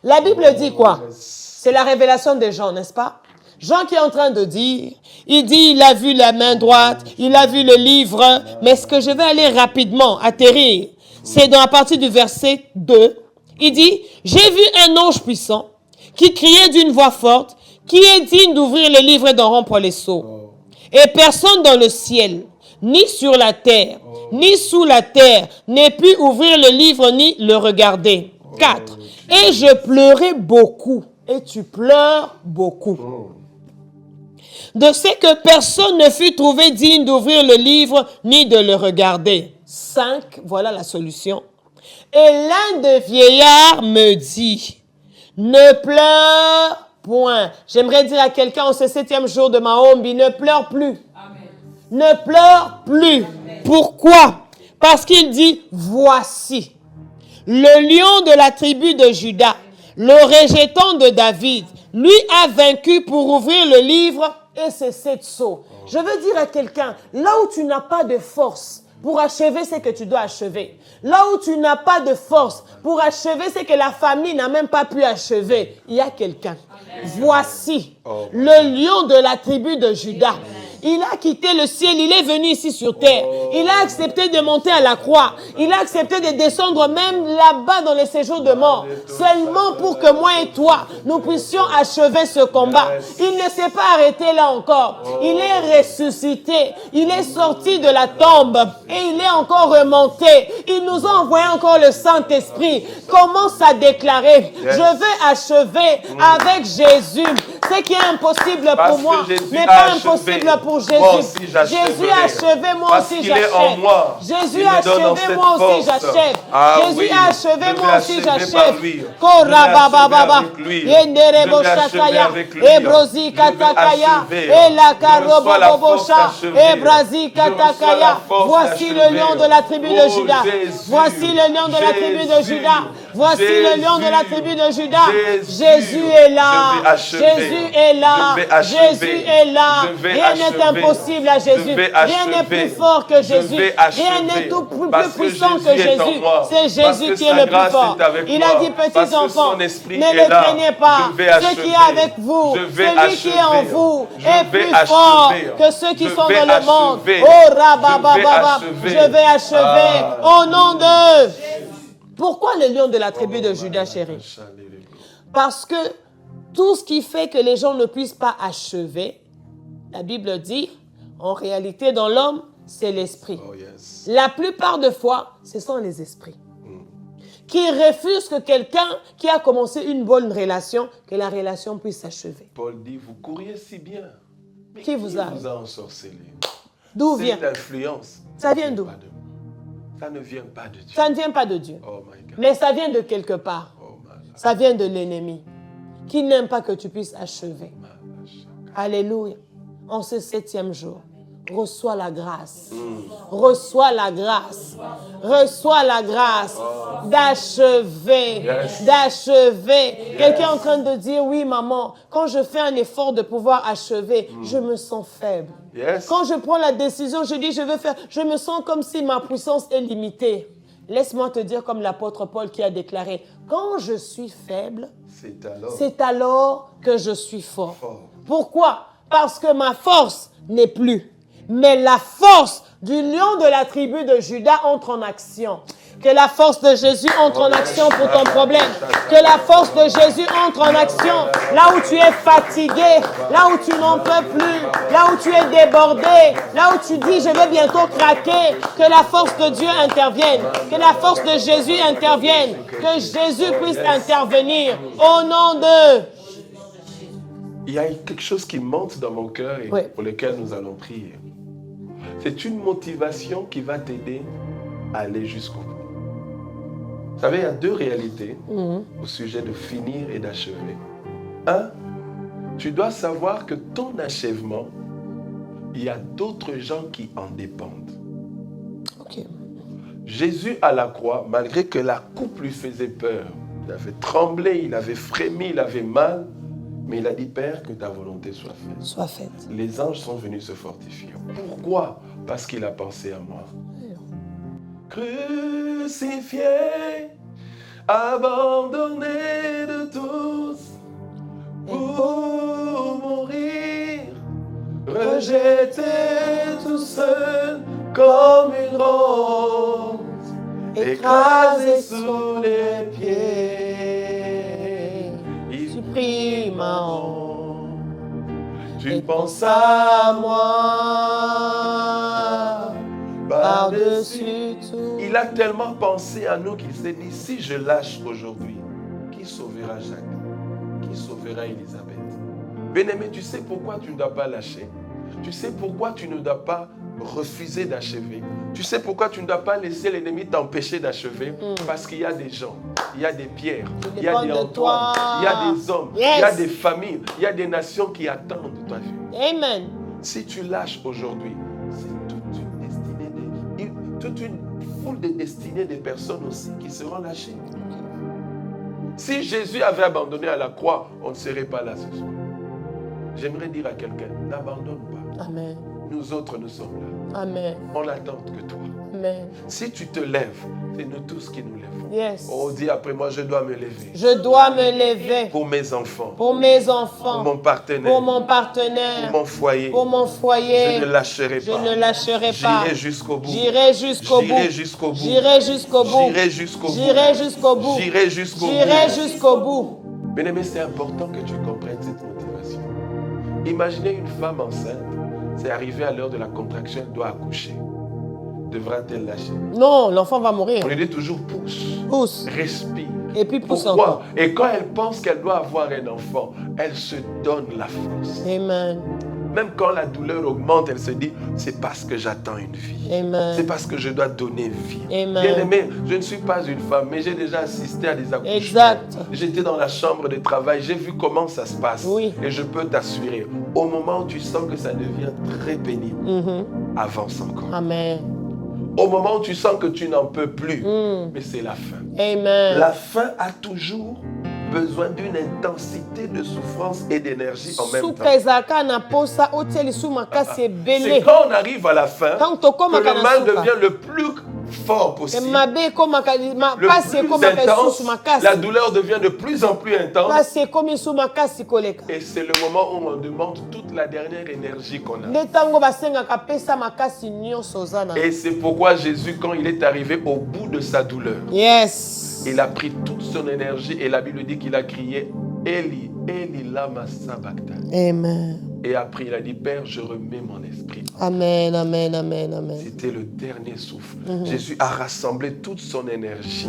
la Bible dit quoi? C'est la révélation de Jean, n'est-ce pas? Jean qui est en train de dire, il dit, il a vu la main droite, il a vu le livre, mais ce que je vais aller rapidement atterrir, c'est dans la partie du verset 2, il dit, j'ai vu un ange puissant qui criait d'une voix forte, qui est digne d'ouvrir le livre et d'en rompre les sceaux. Et personne dans le ciel, ni sur la terre, ni sous la terre, n'ait pu ouvrir le livre ni le regarder. 4. Et je pleurais beaucoup. Et tu pleures beaucoup. De ce que personne ne fut trouvé digne d'ouvrir le livre ni de le regarder. 5. Voilà la solution. Et l'un des vieillards me dit, ne pleure point. J'aimerais dire à quelqu'un en ce 7e jour de Mahombi, ne pleure plus. Ne pleure plus. Amen. Pourquoi? Parce qu'il dit, voici, le lion de la tribu de Juda, le rejeton de David, lui a vaincu pour ouvrir le livre et ses 7 sceaux. Je veux dire à quelqu'un, là où tu n'as pas de force pour achever ce que tu dois achever, là où tu n'as pas de force pour achever ce que la famille n'a même pas pu achever, il y a quelqu'un. Voici, le lion de la tribu de Juda. Il a quitté le ciel, il est venu ici sur terre. Il a accepté de monter à la croix. Il a accepté de descendre même là-bas dans le séjour de mort. Seulement pour que moi et toi, nous puissions achever ce combat. Il ne s'est pas arrêté là encore. Il est ressuscité. Il est sorti de la tombe. Et il est encore remonté. Il nous a envoyé encore le Saint-Esprit. Commence à déclarer, je vais achever avec Jésus. Ce qui est impossible pour moi n'est pas impossible pour Jésus. Jésus a achevé, moi aussi j'achève. Jésus a achevé, moi aussi j'achève. Jésus a achevé, moi aussi j'achève. Korabababa, Yenderebo Shakaya, Ebrozi Katakaya, Elakarobobobocha, Ebrazi Katakaya. Voici le lion de la tribu de Juda. Voici le lion de la tribu de Juda. Voici le lion de la tribu de Juda. Jésus est là. Jésus est là. Jésus est là. Rien n'est impossible à Jésus. Rien n'est plus fort que Jésus. Rien n'est plus puissant que Jésus. C'est Jésus qui est le plus fort. Il a dit, petits enfants, ne le craignez pas. Ce qui est avec vous, celui qui est en vous, est plus fort que ceux qui sont dans le monde. Oh, rabababa, je vais achever au nom de... Pourquoi le lion de la tribu de Juda, chérie? Parce que tout ce qui fait que les gens ne puissent pas achever, la Bible dit, en réalité, dans l'homme, c'est l'esprit. Oh, yes. La plupart des fois, ce sont les esprits qui refusent que quelqu'un qui a commencé une bonne relation, que la relation puisse s'achever. Paul dit, vous couriez si bien. Mais qui vous a ensorcelé? D'où vient cette influence? Ça vient d'où? Ça ne vient pas de Dieu. Ça ne vient pas de Dieu. Oh my God. Mais ça vient de quelque part. Oh ça vient de l'ennemi qui n'aime pas que tu puisses achever. Alléluia. En ce 7e jour, reçois la grâce. Reçois la grâce. Reçois la grâce d'achever. Yes. D'achever. Quelqu'un est en train de dire, oui maman, quand je fais un effort de pouvoir achever, je me sens faible. Yes. Quand je prends la décision, je dis je veux faire, je me sens comme si ma puissance est limitée. Laisse-moi te dire comme l'apôtre Paul qui a déclaré, quand je suis faible, c'est alors que je suis fort. Pourquoi? Parce que ma force n'est plus. Mais la force du lion de la tribu de Juda entre en action. Que la force de Jésus entre en action pour ton problème. Que la force de Jésus entre en action. Là où tu es fatigué, là où tu n'en peux plus, là où tu es débordé, là où tu dis je vais bientôt craquer. Que la force de Dieu intervienne. Que la force de Jésus intervienne. Que Jésus puisse intervenir. Au nom de... Il y a quelque chose qui monte dans mon cœur et pour lequel nous allons prier. C'est une motivation qui va t'aider à aller jusqu'au bout. Vous savez, il y a deux réalités au sujet de finir et d'achever. Un, tu dois savoir que ton achèvement, il y a d'autres gens qui en dépendent. Okay. Jésus à la croix, malgré que la coupe lui faisait peur, il avait tremblé, il avait frémi, il avait mal, mais il a dit, Père, que ta volonté soit faite. Soit faite. Les anges sont venus se fortifier. Pourquoi? Parce qu'il a pensé à moi. Crucifié, abandonné de tous, pour mourir, rejeté tout seul comme une rose, écrasé sous les pieds. Tu pries ma honte, tu penses à moi. Par-dessus tout. Il a tellement pensé à nous qu'il s'est dit, si je lâche aujourd'hui, qui sauvera Jacques? Qui sauvera Élisabeth? Bien-aimé, tu sais pourquoi tu ne dois pas lâcher? Tu sais pourquoi tu ne dois pas refuser d'achever? Tu sais pourquoi tu ne dois pas laisser l'ennemi t'empêcher d'achever? Parce qu'il y a des gens, il y a des pierres, il y a des Antoine, il y a des hommes, il y a des familles, il y a des nations qui attendent de ta vie. Amen. Si tu lâches aujourd'hui, c'est toute une foule de destinées des personnes aussi qui seront lâchées. Si Jésus avait abandonné à la croix, on ne serait pas là ce soir. J'aimerais dire à quelqu'un, n'abandonne pas. Amen. Nous autres, nous sommes là. Amen. On n'attend que toi. Amen. Si tu te lèves, c'est nous tous qui nous lèvons. Yes. Oh, dis après moi, je dois me lever. Je dois me lever. Pour mes enfants. Pour mes enfants. Pour mon partenaire. Pour mon partenaire. Pour mon foyer. Pour mon foyer. Je ne lâcherai pas. Je ne lâcherai pas. J'irai jusqu'au bout. J'irai jusqu'au bout. J'irai jusqu'au bout. J'irai jusqu'au bout. J'irai jusqu'au bout. J'irai jusqu'au bout. J'irai jusqu'au bout. J'irai jusqu'au bout. Bien-aimé, c'est important que tu comprennes cette motivation. Imaginez une femme enceinte, c'est arrivé à l'heure de la contraction, elle doit accoucher. Devra-t-elle lâcher? Non, l'enfant va mourir. On lui dit toujours pousse. Pousse. Respire. Et puis pousse Pourquoi? encore. Et quand elle pense qu'elle doit avoir un enfant, elle se donne la force. Amen. Même quand la douleur augmente, elle se dit, c'est parce que j'attends une vie. Amen. C'est parce que je dois donner vie. Amen. Bien-aimé, je ne suis pas une femme, mais j'ai déjà assisté à des accouchements. Exact. J'étais dans la chambre de travail, j'ai vu comment ça se passe. Oui. Et je peux t'assurer, au moment où tu sens que ça devient très pénible, avance encore. Amen. Au moment où tu sens que tu n'en peux plus, mais c'est la fin. Amen. La fin a toujours besoin d'une intensité de souffrance et d'énergie en même temps. C'est quand on arrive à la fin que le mal devient le plus fort possible. Le plus intense, la douleur devient de plus en plus intense. Et c'est le moment où on demande toute la dernière énergie qu'on a. Et c'est pourquoi Jésus, quand il est arrivé au bout de sa douleur, il a pris toute son énergie et la Bible dit qu'il a crié Eli, Eli lama sabachthani. Amen. Et après il a dit Père, je remets mon esprit. Amen, amen, amen, amen. C'était le dernier souffle. Jésus a rassemblé toute son énergie.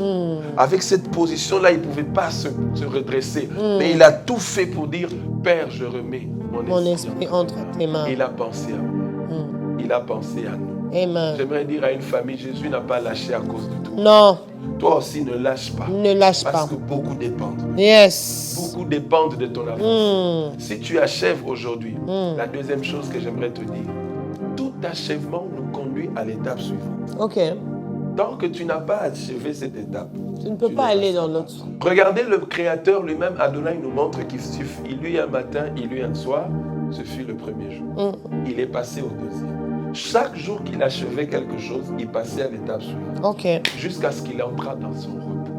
Avec cette position-là, il ne pouvait pas se redresser. Mais il a tout fait pour dire Père, je remets mon esprit entre tes mains. Il a pensé à moi. Il a pensé à nous. Amen. J'aimerais dire à une famille, Jésus n'a pas lâché à cause de toi. Non. Toi aussi, ne lâche pas. Ne lâche parce pas. que beaucoup dépendent. Yes. Beaucoup dépendent de ton avance. Si tu achèves aujourd'hui, la deuxième chose que j'aimerais te dire, tout achèvement nous conduit à l'étape suivante. Ok. Tant que tu n'as pas achevé cette étape, tu ne peux pas aller dans l'autre. Regardez, le Créateur lui-même, Adonai, nous montre qu'il eut un matin, il eut un soir, ce fut le premier jour. Il est passé au deuxième. Chaque jour qu'il achevait quelque chose, il passait à l'étape suivante. Okay. Jusqu'à ce qu'il entra dans son repos.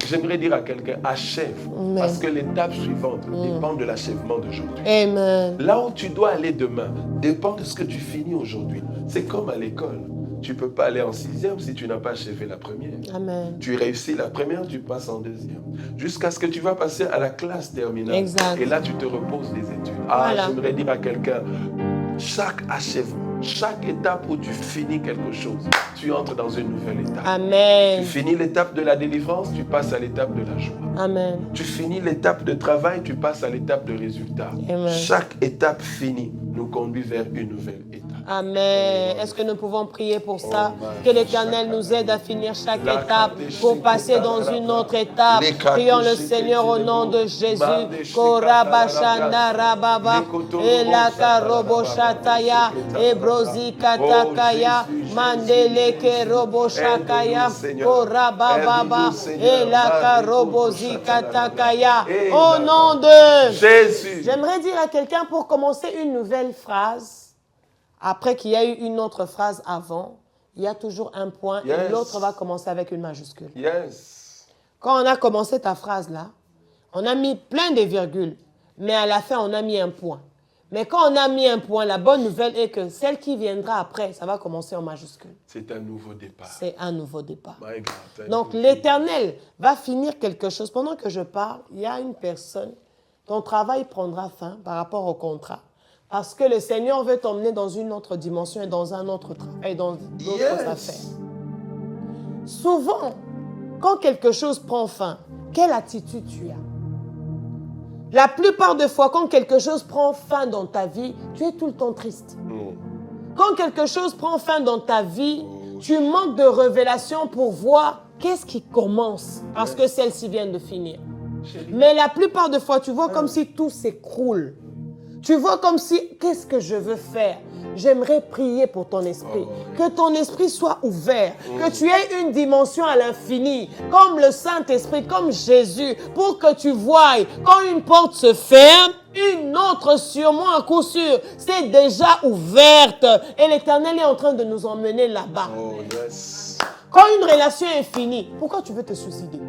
J'aimerais dire à quelqu'un, achève. Amen. Parce que l'étape suivante dépend de l'achèvement d'aujourd'hui. Amen. Là où tu dois aller demain dépend de ce que tu finis aujourd'hui. C'est comme à l'école. Tu ne peux pas aller en 6e si tu n'as pas achevé la première. Amen. Tu réussis la première, tu passes en 2e. Jusqu'à ce que tu vas passer à la classe terminale. Exact. Et là, tu te reposes des études. Ah, Voilà. j'aimerais dire à quelqu'un, chaque achèvement, chaque étape où tu finis quelque chose, tu entres dans une nouvelle étape. Amen. Tu finis l'étape de la délivrance, tu passes à l'étape de la joie. Amen. Tu finis l'étape de travail, tu passes à l'étape de résultat. Amen. Chaque étape finie nous conduit vers une nouvelle étape. Amen. Est-ce que nous pouvons prier pour ça? Que l'Éternel nous aide à finir chaque étape pour passer dans une autre étape. Prions le Seigneur au nom de Jésus. Korabashana rababa, elaka roboshataya, ebrozi katakaya, mandeleke roboshakaya, korababa, elaka robozi katakaya. Au nom de Jésus. J'aimerais dire à quelqu'un pour commencer une nouvelle phrase. Après qu'il y a eu une autre phrase avant, il y a toujours un point et l'autre va commencer avec une majuscule. Yes. Quand on a commencé ta phrase-là, on a mis plein de virgules, mais à la fin, on a mis un point. Mais quand on a mis un point, la bonne nouvelle est que celle qui viendra après, ça va commencer en majuscule. C'est un nouveau départ. C'est un nouveau départ. My God. Donc l'Éternel va finir quelque chose. Pendant que je parle, il y a une personne, ton travail prendra fin par rapport au contrat. Parce que le Seigneur veut t'emmener dans une autre dimension et dans un autre travail, dans d'autres affaires. Souvent, quand quelque chose prend fin, quelle attitude tu as? La plupart des fois, quand quelque chose prend fin dans ta vie, tu es tout le temps triste. Quand quelque chose prend fin dans ta vie, tu manques de révélation pour voir qu'est-ce qui commence, parce que celle-ci vient de finir. Mais la plupart des fois, tu vois comme si tout s'écroule. Tu vois comme si, qu'est-ce que je veux faire? J'aimerais prier pour ton esprit. Que ton esprit soit ouvert. Que tu aies une dimension à l'infini. Comme le Saint-Esprit, comme Jésus. Pour que tu voies, quand une porte se ferme, une autre sûrement à coup sûr. C'est déjà ouverte. Et l'Éternel est en train de nous emmener là-bas. Oh, yes. Quand une relation est finie, pourquoi tu veux te suicider?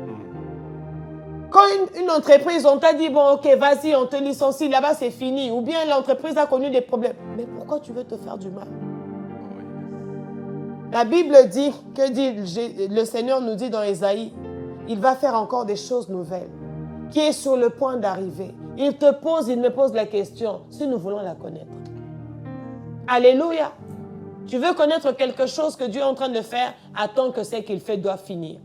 Quand une entreprise, on t'a dit, bon, ok, vas-y, on te licencie, là-bas, c'est fini. Ou bien l'entreprise a connu des problèmes. Mais pourquoi tu veux te faire du mal? La Bible dit, que dit le Seigneur nous dit dans Ésaïe, il va faire encore des choses nouvelles, qui est sur le point d'arriver. Il me pose la question, si nous voulons la connaître. Alléluia. Tu veux connaître quelque chose que Dieu est en train de faire, attends que ce qu'il fait doit finir.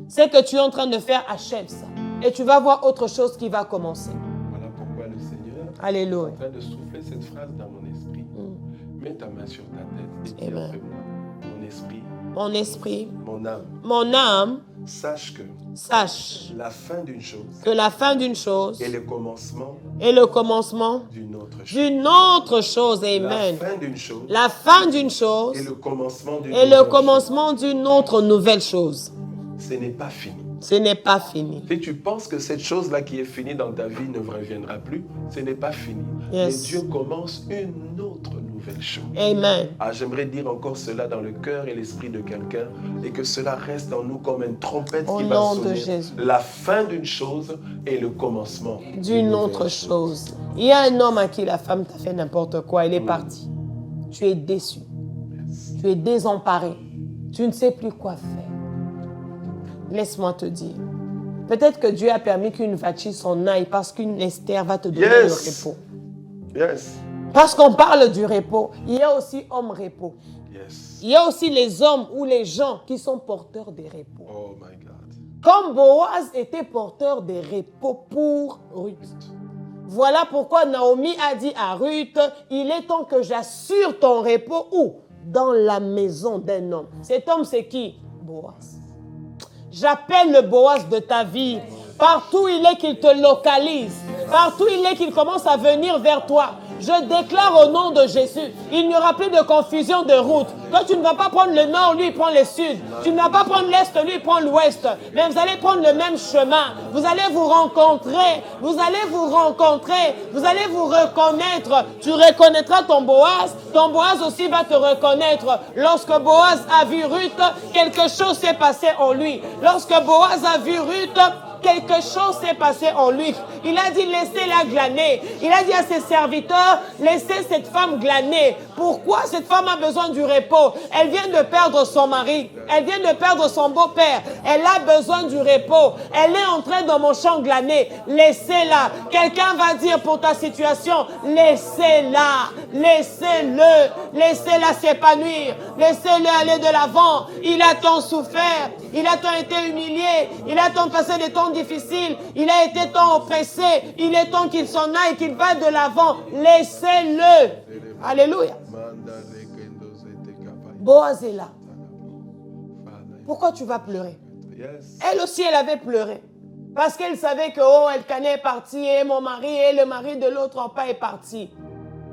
Ce que tu es en train de faire, achève ça. Et tu vas voir autre chose qui va commencer. Voilà pourquoi le Seigneur Alléluia. est en train de souffler cette phrase dans mon esprit. Mets ta main sur ta tête et dis Amen. après moi, Mon esprit, mon âme, sache la fin d'une chose que la fin d'une chose et le commencement d'une d'une autre chose. Amen. La fin d'une chose La fin d'une chose et le commencement d'une et le commencement d'une autre nouvelle chose. Ce n'est pas fini. Ce n'est pas fini. Si tu penses que cette chose-là qui est finie dans ta vie ne reviendra plus, ce n'est pas fini. Yes. Mais Dieu commence une autre nouvelle chose. Amen. Ah, j'aimerais dire encore cela dans le cœur et l'esprit de quelqu'un et que cela reste en nous comme une trompette Au qui va nom de sonner. Jésus. La fin d'une chose et le commencement D'une autre chose. Il y a un homme à qui la femme t'a fait n'importe quoi. Il est parti. Tu es déçu. Tu es désemparé. Tu ne sais plus quoi faire. Laisse-moi te dire. Peut-être que Dieu a permis qu'une Vachi s'en aille parce qu'une Esther va te donner le repos. Yes. Parce qu'on parle du repos, il y a aussi homme repos. Yes. Il y a aussi les hommes ou les gens qui sont porteurs des repos. Oh my God. Comme Boaz était porteur des repos pour Ruth. Voilà pourquoi Naomi a dit à Ruth, il est temps que j'assure ton repos où? Dans la maison d'un homme. Cet homme, c'est qui? Boaz. J'appelle le Boaz de ta vie. Partout il est qu'il te localise. Partout il est qu'il commence à venir vers toi. Je déclare au nom de Jésus, il n'y aura plus de confusion de route. Quand tu ne vas pas prendre le nord, lui il prend le sud. Tu ne vas pas prendre l'est, lui il prend l'ouest. Mais vous allez prendre le même chemin. Vous allez vous rencontrer. Vous allez vous rencontrer. Vous allez vous reconnaître. Tu reconnaîtras ton Boaz. Ton Boaz aussi va te reconnaître. Lorsque Boaz a vu Ruth, quelque chose s'est passé en lui. Lorsque Boaz a vu Ruth, quelque chose s'est passé en lui. Il a dit, laissez-la glaner. Il a dit à ses serviteurs, laissez cette femme glaner. Pourquoi cette femme a besoin du repos? Elle vient de perdre son mari. Elle vient de perdre son beau-père. Elle a besoin du repos. Elle est entrée dans mon champ glané. Laissez-la. Quelqu'un va dire pour ta situation, laissez-la. Laissez-le. Laissez-la s'épanouir. Laissez-le aller de l'avant. Il a tant souffert. Il a tant été humilié. Il a tant passé des temps difficiles. Il a été tant oppressé. Il est temps qu'il s'en aille, qu'il va de l'avant. Laissez-le. Alléluia. Boaz est là. Pourquoi tu vas pleurer? Elle aussi, elle avait pleuré. Parce qu'elle savait que, oh, Elkanah est parti et mon mari et le mari de l'autre pas est parti.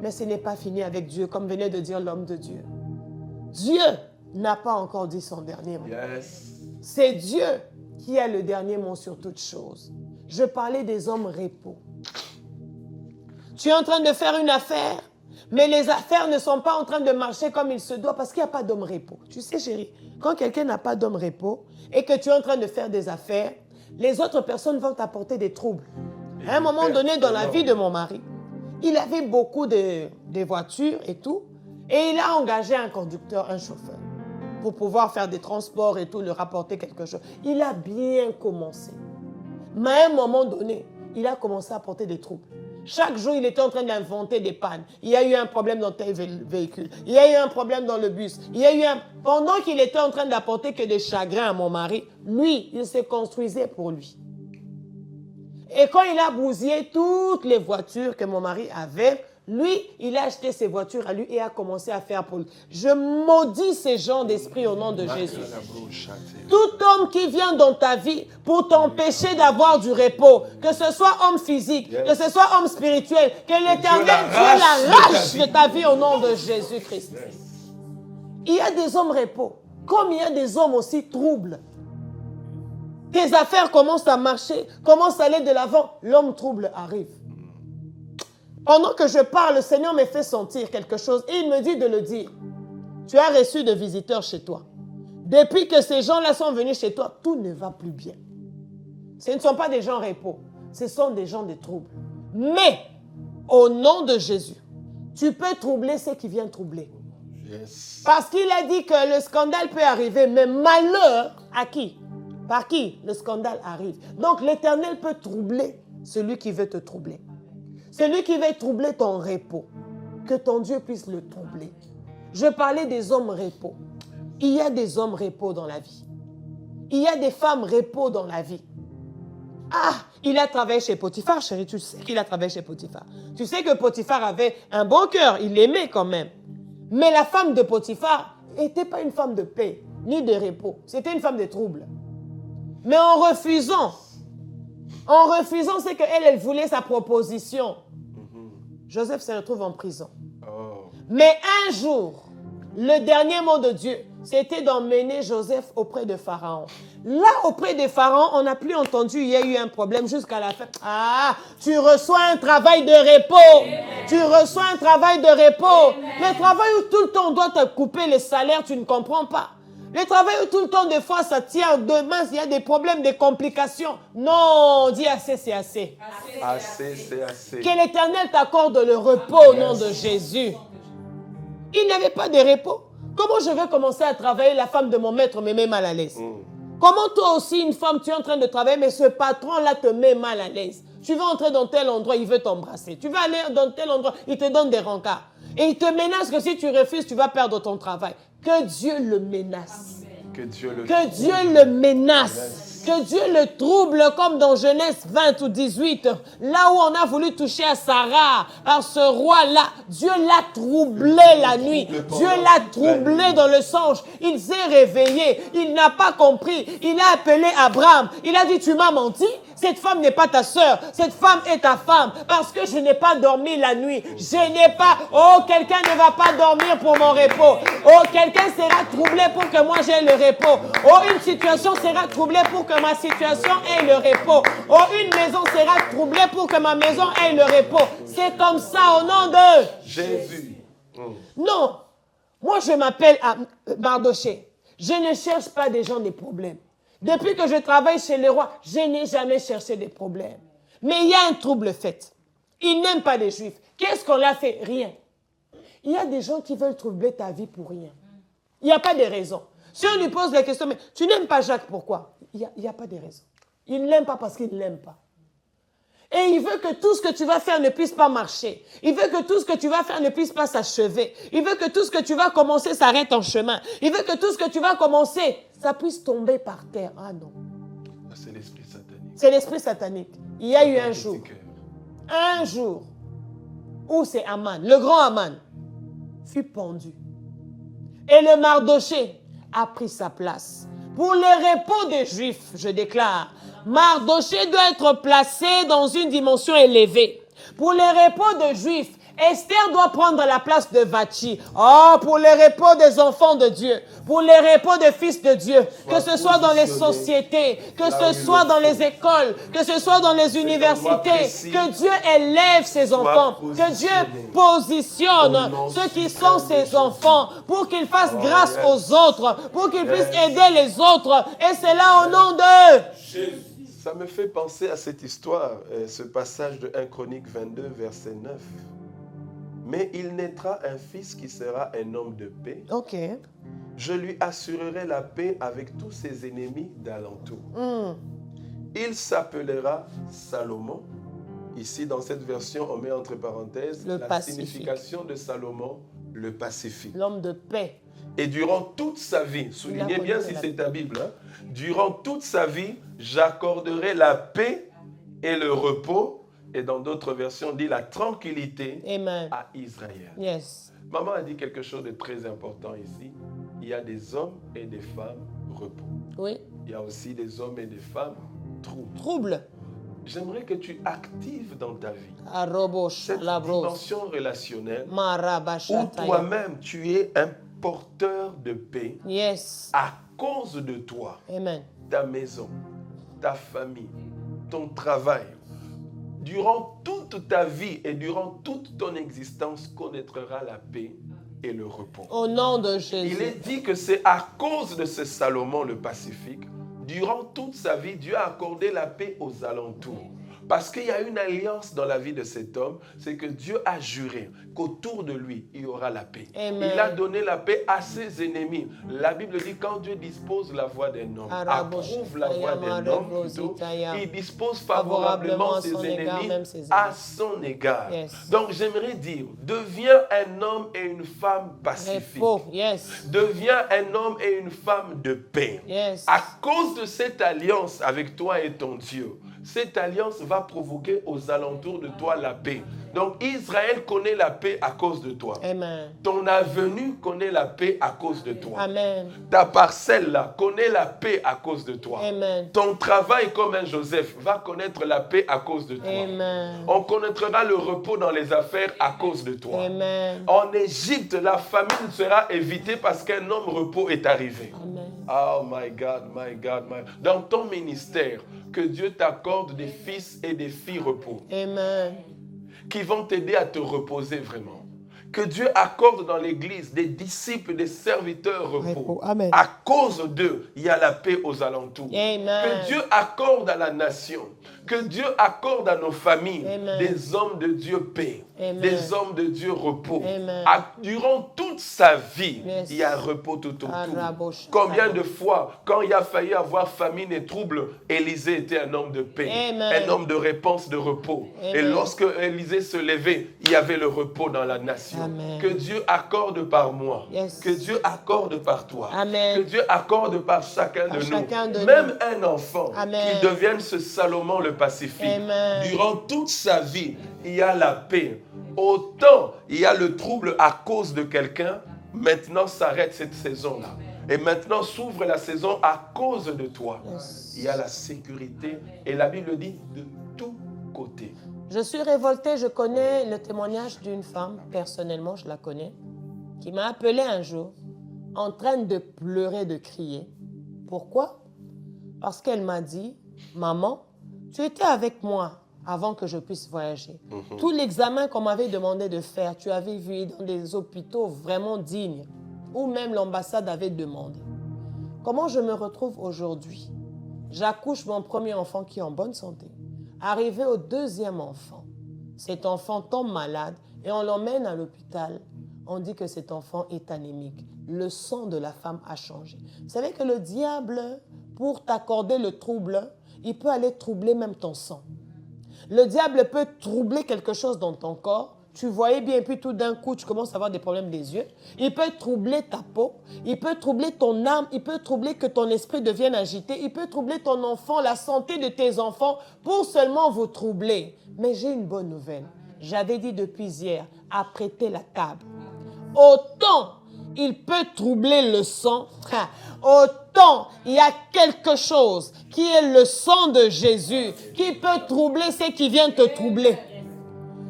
Mais ce n'est pas fini avec Dieu, comme venait de dire l'homme de Dieu. Dieu n'a pas encore dit son dernier mot. C'est Dieu qui a le dernier mot sur toutes choses. Je parlais des hommes repos. Tu es en train de faire une affaire, mais les affaires ne sont pas en train de marcher comme il se doit parce qu'il n'y a pas d'homme repos. Tu sais, chérie, quand quelqu'un n'a pas d'homme repos et que tu es en train de faire des affaires, les autres personnes vont t'apporter des troubles. À un moment donné, dans la vie de mon mari, il avait beaucoup de voitures et tout, et il a engagé un conducteur, un chauffeur, pour pouvoir faire des transports et tout, lui rapporter quelque chose. Il a bien commencé. Mais à un moment donné, il a commencé à apporter des troubles. Chaque jour, il était en train d'inventer des pannes. Il y a eu un problème dans tel véhicule. Il y a eu un problème dans le bus. Il y a eu un... Pendant qu'il était en train d'apporter que des chagrins à mon mari, lui, il se construisait pour lui. Et quand il a bousillé toutes les voitures que mon mari avait, lui, il a acheté ses voitures à lui et a commencé à faire pour lui. Je maudis ces gens d'esprit au nom de Jésus. Tout homme qui vient dans ta vie pour t'empêcher d'avoir du repos, que ce soit homme physique, que ce soit homme spirituel, que l'Éternel Dieu l'arrache de ta vie au nom de Jésus-Christ. Il y a des hommes repos, comme il y a des hommes aussi troubles. Tes affaires commencent à marcher, commencent à aller de l'avant, l'homme trouble arrive. Pendant que je parle, le Seigneur me fait sentir quelque chose et il me dit de le dire. Tu as reçu de visiteurs chez toi. Depuis que ces gens-là sont venus chez toi, tout ne va plus bien. Ce ne sont pas des gens repos, ce sont des gens de troubles. Mais, au nom de Jésus, tu peux troubler ceux qui viennent troubler. Parce qu'il a dit que le scandale peut arriver, mais malheur à qui? Par qui le scandale arrive? Donc l'Éternel peut troubler celui qui veut te troubler. Celui qui veut troubler ton repos, que ton Dieu puisse le troubler. Je parlais des hommes repos. Il y a des hommes repos dans la vie. Il y a des femmes repos dans la vie. Ah, il a travaillé chez Potiphar, chérie, tu sais qu'il a travaillé chez Potiphar. Tu sais que Potiphar avait un bon cœur, il l'aimait quand même. Mais la femme de Potiphar n'était pas une femme de paix, ni de repos. C'était une femme de trouble. Mais en refusant, c'est qu'elle, elle voulait sa proposition. Joseph se retrouve en prison. Mais un jour, le dernier mot de Dieu, c'était d'emmener Joseph auprès de Pharaon. Là, auprès de Pharaon, on n'a plus entendu, il y a eu un problème jusqu'à la fin. Ah, tu reçois un travail de repos. Tu reçois un travail de repos. Le travail où tout le temps on doit te couper les salaires, tu ne comprends pas. Le travail où tout le temps, des fois, ça tient demain, il y a des problèmes, des complications. Non, dis assez, c'est assez. Assez, c'est assez. Que l'Éternel t'accorde le repos au nom de Jésus. Il n'avait pas de repos. Comment je vais commencer à travailler, la femme de mon maître me met mal à l'aise? Comment toi aussi, une femme, tu es en train de travailler, mais ce patron-là te met mal à l'aise? Tu vas entrer dans tel endroit, il veut t'embrasser. Tu vas aller dans tel endroit, il te donne des rencarts. Et il te menace que si tu refuses, tu vas perdre ton travail. Que Dieu le menace. Que Dieu le menace. Que Dieu le trouble comme dans Genèse 20 ou 18. Là où on a voulu toucher à Sarah, par ce roi-là, Dieu l'a troublé la nuit. Dieu l'a troublé dans le songe. Il s'est réveillé. Il n'a pas compris. Il a appelé Abraham. Il a dit, tu m'as menti. Cette femme n'est pas ta sœur. Cette femme est ta femme. Parce que je n'ai pas dormi la nuit. Je n'ai pas... Oh, quelqu'un ne va pas dormir pour mon repos. Oh, quelqu'un sera troublé pour que moi j'aie le repos. Oh, une situation sera troublée pour que ma situation ait le repos. Oh, une maison sera troublée pour que ma maison ait le repos. C'est comme ça au nom de Jésus. Non. Moi, je m'appelle Mardoché. Je ne cherche pas des gens des problèmes. Depuis que je travaille chez le roi, je n'ai jamais cherché des problèmes. Mais il y a un trouble fait. Il n'aime pas les Juifs. Qu'est-ce qu'on a fait? Rien. Il y a des gens qui veulent troubler ta vie pour rien. Il n'y a pas de raison. Si on lui pose la question, mais tu n'aimes pas Jacques, pourquoi? Il n'y a pas de raison. Il ne l'aime pas parce qu'il ne l'aime pas. Et il veut que tout ce que tu vas faire ne puisse pas marcher. Il veut que tout ce que tu vas faire ne puisse pas s'achever. Il veut que tout ce que tu vas commencer s'arrête en chemin. Il veut que tout ce que tu vas commencer, ça puisse tomber par terre. Ah non. C'est l'esprit satanique. C'est l'esprit satanique. Il y a eu un jour, où c'est Aman, le grand Aman, fut pendu. Et le Mardoché a pris sa place. Pour le repos des Juifs, je déclare, Mardoché doit être placé dans une dimension élevée. Pour le repos des Juifs, Esther doit prendre la place de Vachi. Oh, pour le repos des enfants de Dieu, pour les repos des fils de Dieu, que ce soit dans les sociétés, que ce soit dans les écoles, que ce soit dans les universités, que Dieu élève ses enfants, que Dieu positionne ceux qui sont ses enfants pour qu'ils fassent grâce aux autres, pour qu'ils puissent aider les autres. Et c'est là au nom de... Ça me fait penser à cette histoire, ce passage de 1 Chronique 22, verset 9. Mais il naîtra un fils qui sera un homme de paix. Ok. Je lui assurerai la paix avec tous ses ennemis d'alentour. Il s'appellera Salomon. Ici, dans cette version, on met entre parenthèses la signification de Salomon, le pacifique. L'homme de paix. Et durant toute sa vie, soulignez bien si c'est ta Bible, hein, durant toute sa vie, j'accorderai la paix et le repos. Et dans d'autres versions, on dit la tranquillité Amen. À Israël. Yes. Maman a dit quelque chose de très important ici. Il y a des hommes et des femmes repos. Oui. Il y a aussi des hommes et des femmes troubles. Troubles. J'aimerais que tu actives dans ta vie cette dimension relationnelle où toi-même tu es un porteur de paix. Yes. À cause de toi. Amen. Ta maison, ta famille, ton travail. Durant toute ta vie et durant toute ton existence, connaîtra la paix et le repos. Au nom de Jésus. Il est dit que c'est à cause de ce Salomon le pacifique, durant toute sa vie, Dieu a accordé la paix aux alentours. Parce qu'il y a une alliance dans la vie de cet homme, c'est que Dieu a juré qu'autour de lui, il y aura la paix. Amen. Il a donné la paix à ses ennemis. La Bible dit quand Dieu dispose la voix d'un homme, approuve la voix d'un homme plutôt, il dispose favorablement ses ennemis à son égard. Yes. Donc j'aimerais dire, deviens un homme et une femme pacifiques. Yes. Deviens un homme et une femme de paix. Yes. À cause de cette alliance avec toi et ton Dieu, cette alliance va provoquer aux alentours de toi la paix. Donc Israël connaît la paix à cause de toi. Amen. Ton avenue connaît la paix à cause de toi. Amen. Ta parcelle là connaît la paix à cause de toi. Amen. Ton travail comme un Joseph va connaître la paix à cause de toi. Amen. On connaîtra le repos dans les affaires à cause de toi. Amen. En Égypte, la famine sera évitée parce qu'un homme repos est arrivé. Amen. Oh my God, my God, my God. Dans ton ministère, que Dieu t'accorde des fils et des filles repos. Amen. Qui vont t'aider à te reposer vraiment. Que Dieu accorde dans l'Église des disciples, des serviteurs repos. Amen. À cause d'eux, il y a la paix aux alentours. Amen. Que Dieu accorde à la nation, que Dieu accorde à nos familles Amen. des hommes de Dieu paix, Amen. des hommes de Dieu repos. Amen. Durant toute sa vie, Yes. il y a repos tout autour. Combien de fois, quand il a failli avoir famine et trouble, Élisée était un homme de paix, Amen. un homme de réponse, de repos. Amen. Et lorsque Élisée se levait, il y avait le repos dans la nation. Amen. Que Dieu accorde par moi, Yes. que Dieu accorde par toi, Amen. que Dieu accorde par chacun de chacun de nous. Même un enfant Amen. qui devienne ce Salomon le pacifique. Amen. Durant toute sa vie, il y a la paix. Autant il y a le trouble à cause de quelqu'un, maintenant s'arrête cette saison-là. Et maintenant s'ouvre la saison à cause de toi. Yes. Il y a la sécurité et la Bible dit de tous côtés. Je suis révoltée, je connais le témoignage d'une femme, personnellement je la connais, qui m'a appelée un jour en train de pleurer, de crier. Pourquoi? Parce qu'elle m'a dit, maman, tu étais avec moi avant que je puisse voyager. Tout l'examen qu'on m'avait demandé de faire, tu avais vu dans des hôpitaux vraiment dignes, où même l'ambassade avait demandé. Comment je me retrouve aujourd'hui? J'accouche mon premier enfant qui est en bonne santé. Arrivé au deuxième enfant, cet enfant tombe malade et on l'emmène à l'hôpital. On dit que cet enfant est anémique. Le sang de la femme a changé. Vous savez que le diable, pour t'accorder le trouble, il peut aller troubler même ton sang. Le diable peut troubler quelque chose dans ton corps. Tu voyais bien, puis tout d'un coup, tu commences à avoir des problèmes des yeux. Il peut troubler ta peau. Il peut troubler ton âme. Il peut troubler que ton esprit devienne agité. Il peut troubler ton enfant, la santé de tes enfants, pour seulement vous troubler. Mais j'ai une bonne nouvelle. J'avais dit depuis hier, apprêtez la table. Autant il peut troubler le sang, autant il y a quelque chose qui est le sang de Jésus qui peut troubler ce qui vient te troubler.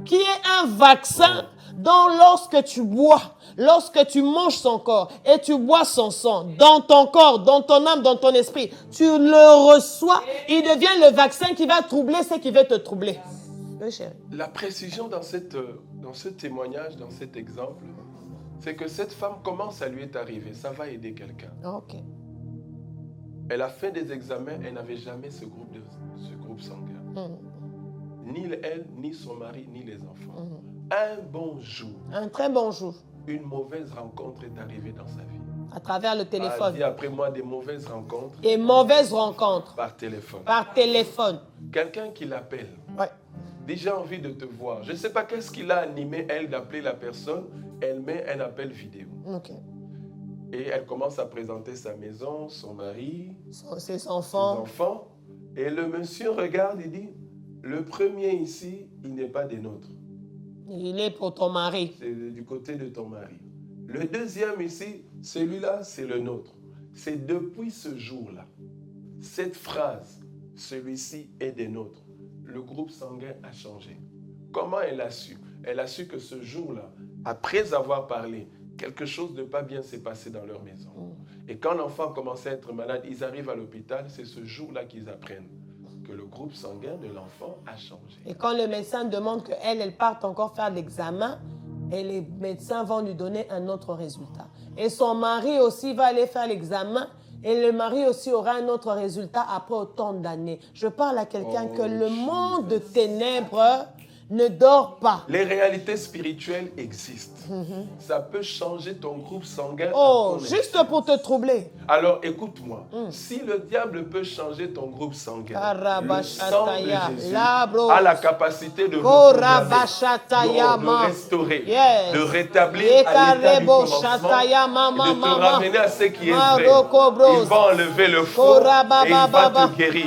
Qui est un vaccin dont lorsque tu bois, lorsque tu manges son corps et tu bois son sang, dans ton corps, dans ton âme, dans ton esprit, tu le reçois, il devient le vaccin qui va troubler ce qui veut te troubler. Oui, chérie. La précision dans ce témoignage, dans cet exemple, c'est que cette femme commence à lui être arrivée. Ça va aider quelqu'un. Ok. Elle a fait des examens, elle n'avait jamais ce groupe sanguin. Ni elle, ni son mari, ni les enfants. Un bon jour. Un très bon jour. Une mauvaise rencontre est arrivée dans sa vie. À travers le téléphone. Dit après moi des mauvaises rencontres. Des mauvaises rencontres. Par téléphone. Par téléphone. Quelqu'un qui l'appelle. Ouais. Déjà envie de te voir. Je ne sais pas qu'est-ce qui l'a animé, elle, d'appeler la personne. Elle met un appel vidéo. Ok. Et elle commence à présenter sa maison, son mari, ses enfants. Ses enfants. Et le monsieur regarde et dit, le premier ici, il n'est pas des nôtres. Il est pour ton mari. C'est du côté de ton mari. Le deuxième ici, celui-là, c'est le nôtre. C'est depuis ce jour-là, cette phrase, celui-ci est des nôtres, le groupe sanguin a changé. Comment elle a su? Elle a su que ce jour-là, après avoir parlé, quelque chose de pas bien s'est passé dans leur maison. Et quand l'enfant commençait à être malade, ils arrivent à l'hôpital, c'est ce jour-là qu'ils apprennent que le groupe sanguin de l'enfant a changé. Et quand le médecin demande qu'elle parte encore faire l'examen, et les médecins vont lui donner un autre résultat. Et son mari aussi va aller faire l'examen, et le mari aussi aura un autre résultat après autant d'années. Je parle à quelqu'un que le monde de ténèbres ne dort pas. Les réalités spirituelles existent. Ça peut changer ton groupe sanguin. Oh, juste pour te troubler. Alors écoute-moi, si le diable peut changer ton groupe sanguin, le sang de Jésus a la capacité de restaurer, de rétablir à l'état du commencement, de te ramener à ce qui est vrai. Il va enlever le faux et il va te guérir.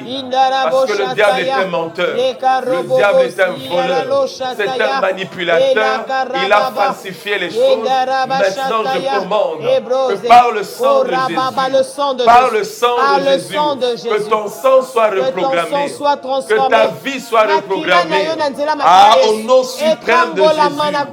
Parce que le diable est un menteur, le diable est un voleur, c'est un manipulateur, il a falsifié les choses. Maintenant je commande que par le sang de Jésus, par le sang de Jésus, que ton sang soit reprogrammé, que ta vie soit reprogrammée. Au nom suprême de Jésus.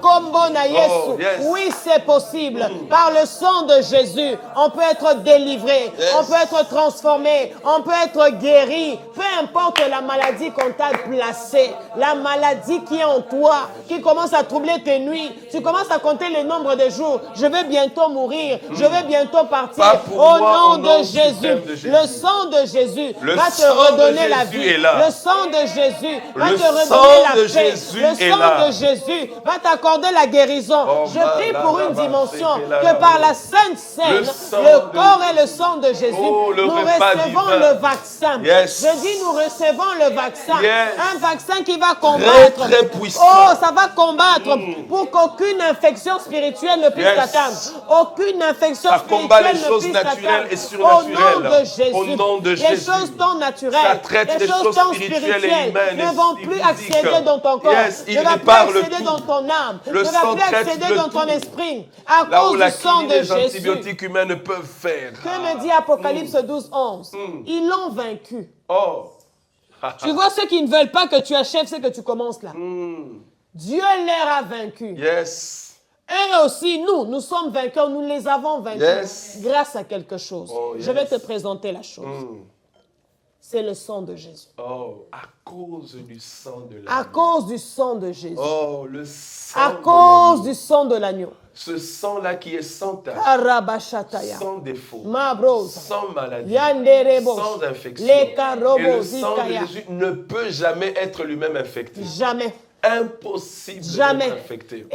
Oh, yes. Oui, c'est possible. Par le sang de Jésus, on peut être délivré, on peut être transformé, on peut être guéri. Peu importe la maladie qu'on t'a placée, la maladie qui est en toi, qui commence à troubler tes nuits, tu commences à compter le nombre de jours. Je vais bientôt mourir, je vais bientôt partir. Au nom de Jésus, le sang de Jésus va te redonner la vie. Le sang de Jésus va te redonner la paix. Le sang de Jésus va t'accorder la guérison. Je prie pour une dimension que par la Sainte Seine, le corps et le sang de Jésus, nous recevons le vaccin. Je dis nous recevons le vaccin. Un vaccin qui va combattre. Très puissant. Oh, ça va combattre pour qu'aucune infection spirituelle ne puisse t'atteindre. Aucune infection spirituelle ne puisse t'atteindre. Au nom de Jésus. Les choses tant naturelles, les choses tant spirituelles ne vont plus accéder dans ton corps, ne va plus accéder dans ton âme, ne va plus accéder dans ton esprit à cause du sang de Jésus. Les antibiotiques humains ne peuvent faire. Que me dit Apocalypse 12, 11? Ils l'ont vaincu. Oh. Tu vois, ceux qui ne veulent pas que tu achèves, c'est que tu commences là. Dieu leur a vaincu. Yes. Et aussi, nous sommes vainqueurs, nous les avons vaincus grâce à quelque chose. Je vais te présenter la chose. c'est le sang de Jésus. Oh, à cause du sang de l'agneau. À cause du sang de Jésus. Oh, le sang À de cause l'agneau. du sang de l'agneau. Ce sang-là qui est sans tache, Arabashataya. sans défaut, Mabrosa. sans maladie, Yanderebo. sans infection. Les carobos, Et le sang de Zikaya. Jésus ne peut jamais être lui-même infecté. Jamais. Impossible Jamais. d'être infecté.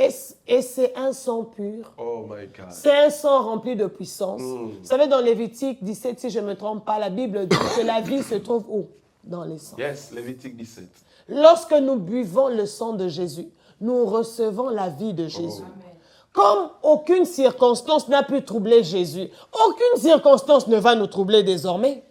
Et c'est un sang pur. Oh my God. C'est un sang rempli de puissance. Vous savez, dans Lévitique 17, si je ne me trompe pas, la Bible dit que la vie se trouve où? Dans les sangs. Yes, Lévitique 17. Lorsque nous buvons le sang de Jésus, nous recevons la vie de Jésus. Comme aucune circonstance n'a pu troubler Jésus, aucune circonstance ne va nous troubler désormais.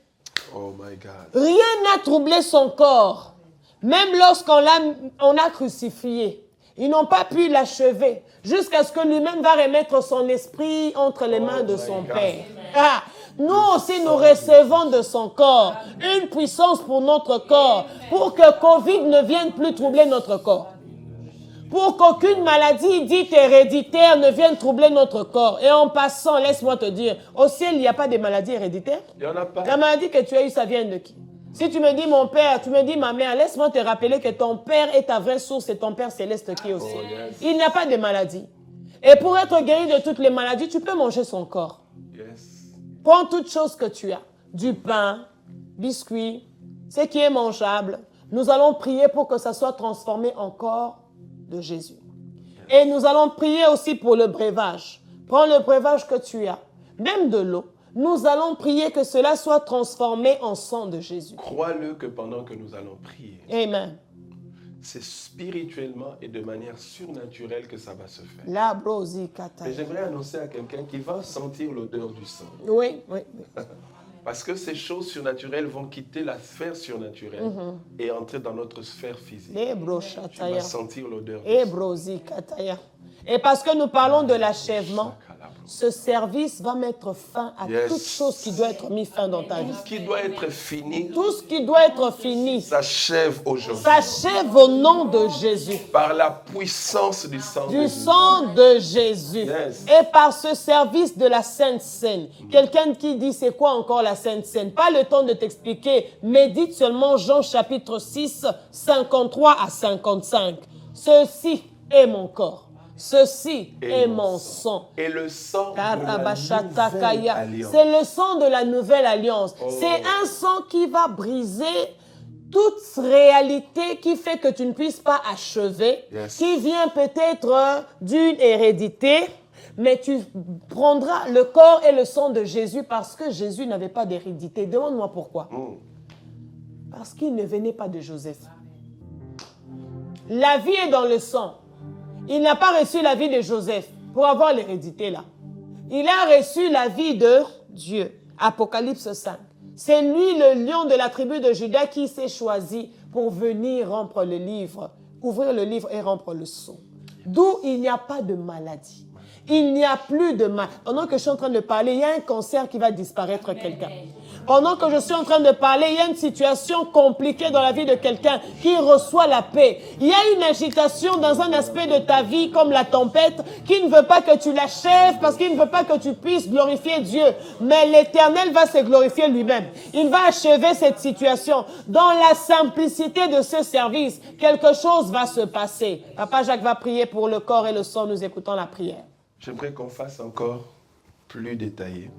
Oh my God. Rien n'a troublé son corps. Même lorsqu'on a crucifié, ils n'ont pas pu l'achever jusqu'à ce que lui-même va remettre son esprit entre les mains de son Père. Ah, nous aussi, nous recevons de son corps une puissance pour notre corps, pour que Covid ne vienne plus troubler notre corps. Pour qu'aucune maladie dite héréditaire ne vienne troubler notre corps. Et en passant, laisse-moi te dire, au ciel, il n'y a pas de maladies héréditaires. Il n'y en a pas. La maladie que tu as eue, ça vient de qui? Si tu me dis mon père, tu me dis ma mère, laisse-moi te rappeler que ton père est ta vraie source et ton père céleste qui est au ciel. yes. Il n'y a pas de maladie. Et pour être guéri de toutes les maladies, tu peux manger son corps. Yes. Prends toutes choses que tu as. Du pain, biscuits, ce qui est mangeable. Nous allons prier pour que ça soit transformé en corps de Jésus. Et nous allons prier aussi pour le breuvage. Prends le breuvage que tu as, même de l'eau. Nous allons prier que cela soit transformé en sang de Jésus. Crois-le que pendant que nous allons prier, Amen. c'est spirituellement et de manière surnaturelle que ça va se faire. La brosi kata. Mais j'aimerais annoncer à quelqu'un qui va sentir l'odeur du sang. Oui, oui. Parce que ces choses surnaturelles vont quitter la sphère surnaturelle et entrer dans notre sphère physique. Les Tu vas brochataya. sentir l'odeur du Et sang. brosi kataya. Et parce que nous parlons de l'achèvement, ce service va mettre fin à Yes. toute chose qui doit être mis fin dans ta vie. Tout ce qui doit être fini Tout ce qui doit être fini s'achève aujourd'hui s'achève au nom de Jésus. par la puissance du sang de Du Jésus. sang de Jésus. Yes. Et par ce service de la Sainte Seine. Quelqu'un qui dit c'est quoi encore la Sainte Seine? Pas le temps de t'expliquer. Médite seulement Jean chapitre 6, 53 à 55. Ceci est mon corps. Ceci est mon sang. Et le sang de la Karabashatakaya. nouvelle alliance. C'est le sang de la nouvelle alliance. C'est un sang qui va briser toute réalité qui fait que tu ne puisses pas achever, Yes. qui vient peut-être d'une hérédité, mais tu prendras le corps et le sang de Jésus parce que Jésus n'avait pas d'hérédité. Demande-moi pourquoi. Parce qu'il ne venait pas de Joseph. La vie est dans le sang. Il n'a pas reçu la vie de Joseph pour avoir l'hérédité là. Il a reçu la vie de Dieu. Apocalypse 5. C'est lui le lion de la tribu de Juda qui s'est choisi pour venir rompre le livre, ouvrir le livre et rompre le sceau. D'où il n'y a pas de maladie. Il n'y a plus de mal. Pendant que je suis en train de parler, il y a un cancer qui va disparaître quelqu'un. Pendant que je suis en train de parler, il y a une situation compliquée dans la vie de quelqu'un qui reçoit la paix. Il y a une agitation dans un aspect de ta vie comme la tempête qui ne veut pas que tu l'achèves parce qu'il ne veut pas que tu puisses glorifier Dieu. Mais l'Éternel va se glorifier lui-même. Il va achever cette situation. Dans la simplicité de ce service, quelque chose va se passer. Papa Jacques va prier pour le corps et le sang. Nous écoutons la prière. J'aimerais qu'on fasse encore plus détaillé.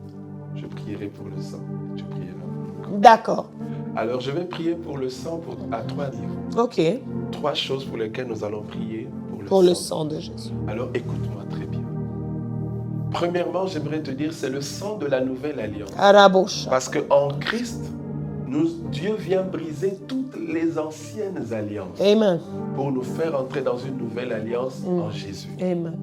Je prierai pour le sang. Tu prieras. D'accord. Alors, je vais prier pour le sang à 3 niveaux. Ok. 3 choses pour lesquelles nous allons prier Pour le sang de Jésus. Alors, écoute-moi très bien. Premièrement, j'aimerais te dire, c'est le sang de la nouvelle alliance. Arabosha. Parce qu'en Christ, Dieu vient briser toutes les anciennes alliances Amen. pour nous faire entrer dans une nouvelle alliance en Jésus. Amen.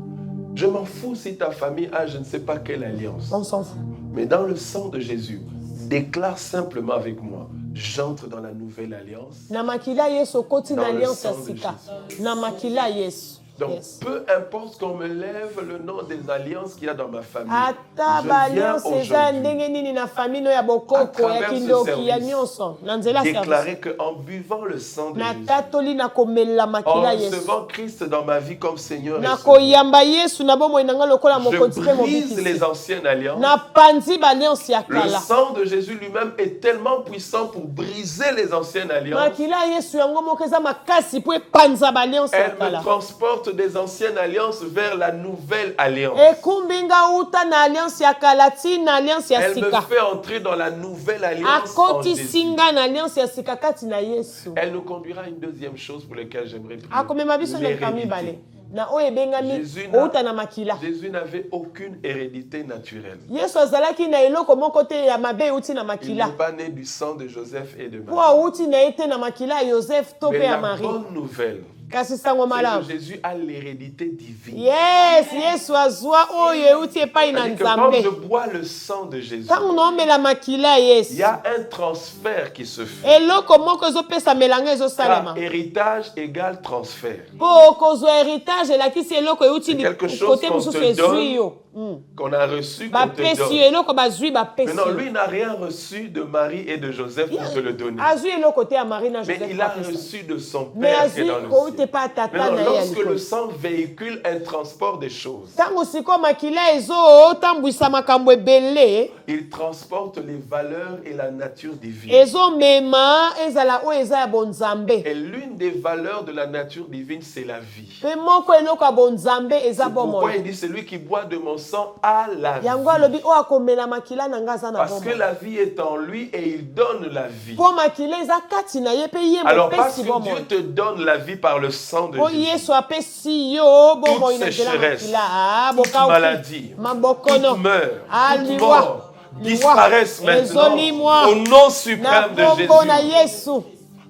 Je m'en fous si ta famille a je ne sais pas quelle alliance. On s'en fout. Mais dans le sang de Jésus, déclare simplement avec moi, j'entre dans la nouvelle alliance. Namakila Yesu koti Dans na le alliance sang ya de sika. Jésus. Namakila Yesu. Donc, Yes. peu importe qu'on me lève le nom des alliances qu'il y a dans ma famille, Ata je ba viens alliance eza aujourd'hui ndenge nini na famille no ya à bokoko ya travers ce kindoki ya service, nyonso na nzela service déclarer qu'en buvant le sang de na Jésus, tatoli na komela en makila Yesu recevant Christ dans ma vie comme Seigneur et na Sauveur, koyamba Yesu na bomoi na nga lokola mokonzi mpe je brise mobikisi les anciennes alliances. na panzi ba alliance ya Le kala sang de Jésus lui-même est tellement puissant pour briser les anciennes alliances. makila Yesu yango moko eza makasi po epanza ba alliance ya Elle me kala transporte des anciennes alliances vers la nouvelle alliance. ekumbi nga uta na alliance ya kala ti na alliance ya Elle me sika fait entrer dans la nouvelle alliance en akoti Jésus. singa na alliance ya sika kati na Yesu Elle nous conduira à une deuxième chose pour laquelle j'aimerais prier. akomema biso na likambo mibale L'hérédité. na oyo ebengami Jésus outa na makila Jésus n'avait aucune hérédité naturelle. Yesu azalaki na eloko moko te ya mabe euti na Il makila n'est pas né du sang de Joseph et de po Marie. auti na ye te na makila ya Joseph to Mais mpe ya la Marie bonne nouvelle, kasi sango c'est malamu que Jésus a l'hérédité divine. yes Yesu azwa oyo euti epai na C'est-à-dire que quand nzambe je bois le sang de Jésus, ntango naomela makila ya il Yesu y a un transfert qui se fait. eloko moko ezopesa melanga Car ezosalema héritage égale transfert. mpo kozwa héritage elakisi eloko euti C'est quelque chose kote qu'on mosusu te ezwi donne, yo qu'on a reçu, qu'on te bapesi yo donne. eloko bazwi bapesi Mais non, yo lui n'a rien reçu de Marie et de Joseph pour te le donner. azwi eloko te ya Marie na Mais Joseph il a bapesi. reçu de son mais Père qui est azwi dans le kouti ciel. mpe atata Maintenant, na ye ya lorsque le likolo sang véhicule un transport des choses, ntango sikoyo makila ezotambwisa makambo ebele il transporte les valeurs et la nature divine. ezomema ezala oyo eza ya bonzambe Et l'une des valeurs de la nature divine, c'est la vie. mpe moko eloko ya bonzambe eza C'est pourquoi bomoi il dit, celui qui boit de mon sang a la vie. yango alobi oyo akomela makila na nga aza na Parce que bomoi la vie est en lui et il donne la vie. mpo makila eza kati na ye mpe ye Alors parce mopesi que bomoi Dieu te donne la vie par le sang de mpo Jésus, yesu apesi yo bomoi toute na nzela sécheresse, makila toute bokauki maladie, mabokono toute meurt, toute liwa mort disparaissent maintenant ezolimwa au nom na suprême de nkombo na Jésus. yesu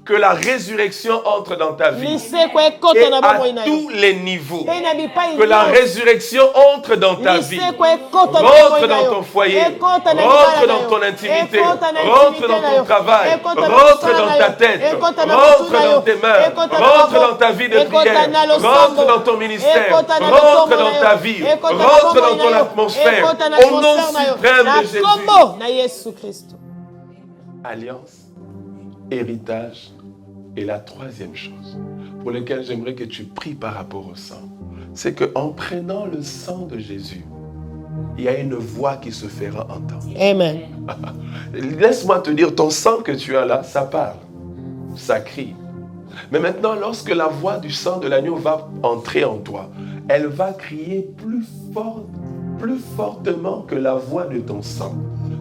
Que la résurrection entre dans ta vie liseko et ekota na à bomoi na yo tous les niveaux. mpe na bipai Que la nyonso. résurrection entre dans ta vie. liseko ekota na Rentre bomoi na dans yo ton foyer, ekota na rentre libala na dans yo, ton intimité, ekota na rentre intimité dans na ton yo, travail, ekota na rentre mosala dans na ta yo, tête, ekota na rentre motuna yo, dans tes mains, ekota na rentre maboko, dans ta vie de ekota prière, na losambo, rentre dans ton ministère, ekota na rentre losambo na dans yo, ta vie, ekota na rentre bomoi dans na ton yo, atmosphère, ekota na au nom atmosphère na yo, suprême na de Jésus. nkombo na Yesu Kristo. Alliance, héritage et la troisième chose pour laquelle j'aimerais que tu pries par rapport au sang, c'est qu'en prenant le sang de Jésus, il y a une voix qui se fera entendre. Amen. Laisse-moi te dire, ton sang que tu as là, ça parle, ça crie. Mais maintenant, lorsque la voix du sang de l'agneau va entrer en toi, elle va crier plus fortement que la voix de ton sang.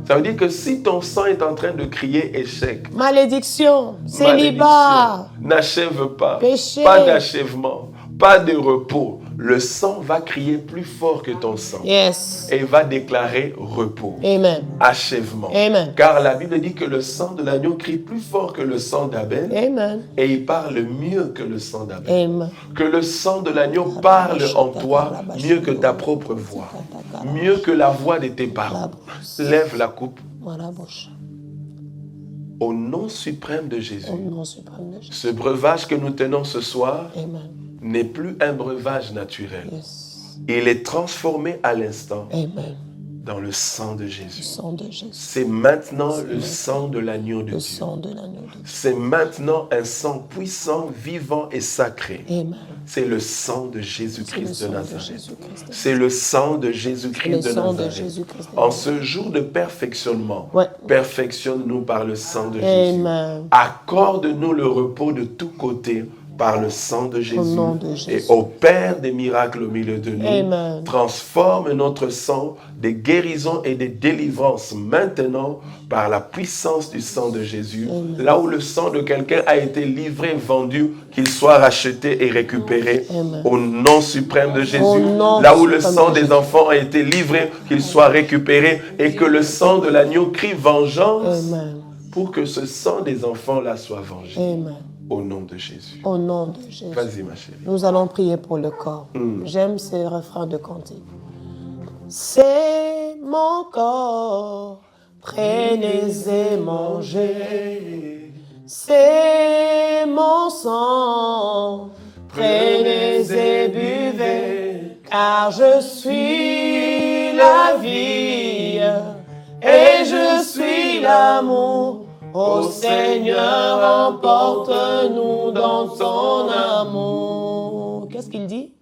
Ça veut dire que si ton sang est en train de crier échec, Malédiction, célibat, n'achève pas, péché, pas d'achèvement, pas de repos, le sang va crier plus fort que ton sang. yes. Et va déclarer repos, Amen. achèvement. Amen. Car la Bible dit que le sang de l'agneau crie plus fort que le sang d'Abel Amen. et il parle mieux que le sang d'Abel. Amen. Que le sang de l'agneau parle en toi mieux que ta propre voix, mieux que la voix de tes parents. Lève la coupe au nom suprême de Jésus. Au nom suprême de Jésus. Ce breuvage que nous tenons ce soir Amen. n'est plus un breuvage naturel. Yes. Il est transformé à l'instant Amen. dans le sang de Le Jésus. sang de Jésus. C'est maintenant le sang de l'agneau de Le Dieu. sang de l'agneau de Dieu. C'est maintenant un sang puissant, vivant et sacré. Amen. C'est le sang de C'est le Jésus-Christ de sang de Nazareth. Jésus-Christ. C'est le sang de Le Jésus-Christ de sang de Nazareth. Jésus-Christ. En ce jour de perfectionnement, Ouais. perfectionne-nous par le sang de Jésus. Amen. Accorde-nous le repos de tous côtés par le sang de Jésus. nom de Jésus. Et opère des miracles au milieu de nous. Amen. Transforme notre sang des guérisons et des délivrances maintenant par la puissance du sang de Jésus. Amen. Là où le sang de quelqu'un a été livré, vendu, qu'il soit racheté et récupéré. Amen. Au nom suprême de Jésus. Au nom Là où le suprême sang de des Jésus. enfants a été livré, qu'il soit récupéré et que le sang de l'agneau crie vengeance Amen. pour que ce sang des enfants-là soit vengé. Amen. Au nom de Jésus. Au nom de Jésus. Vas-y, ma chérie. Nous allons prier pour le corps. J'aime ces refrains de cantique. C'est mon corps, prenez et mangez. C'est mon sang, prenez et buvez. car je suis la vie et je suis l'amour. Ô Seigneur, emporte-nous dans ton amour. Qu'est-ce qu'il dit?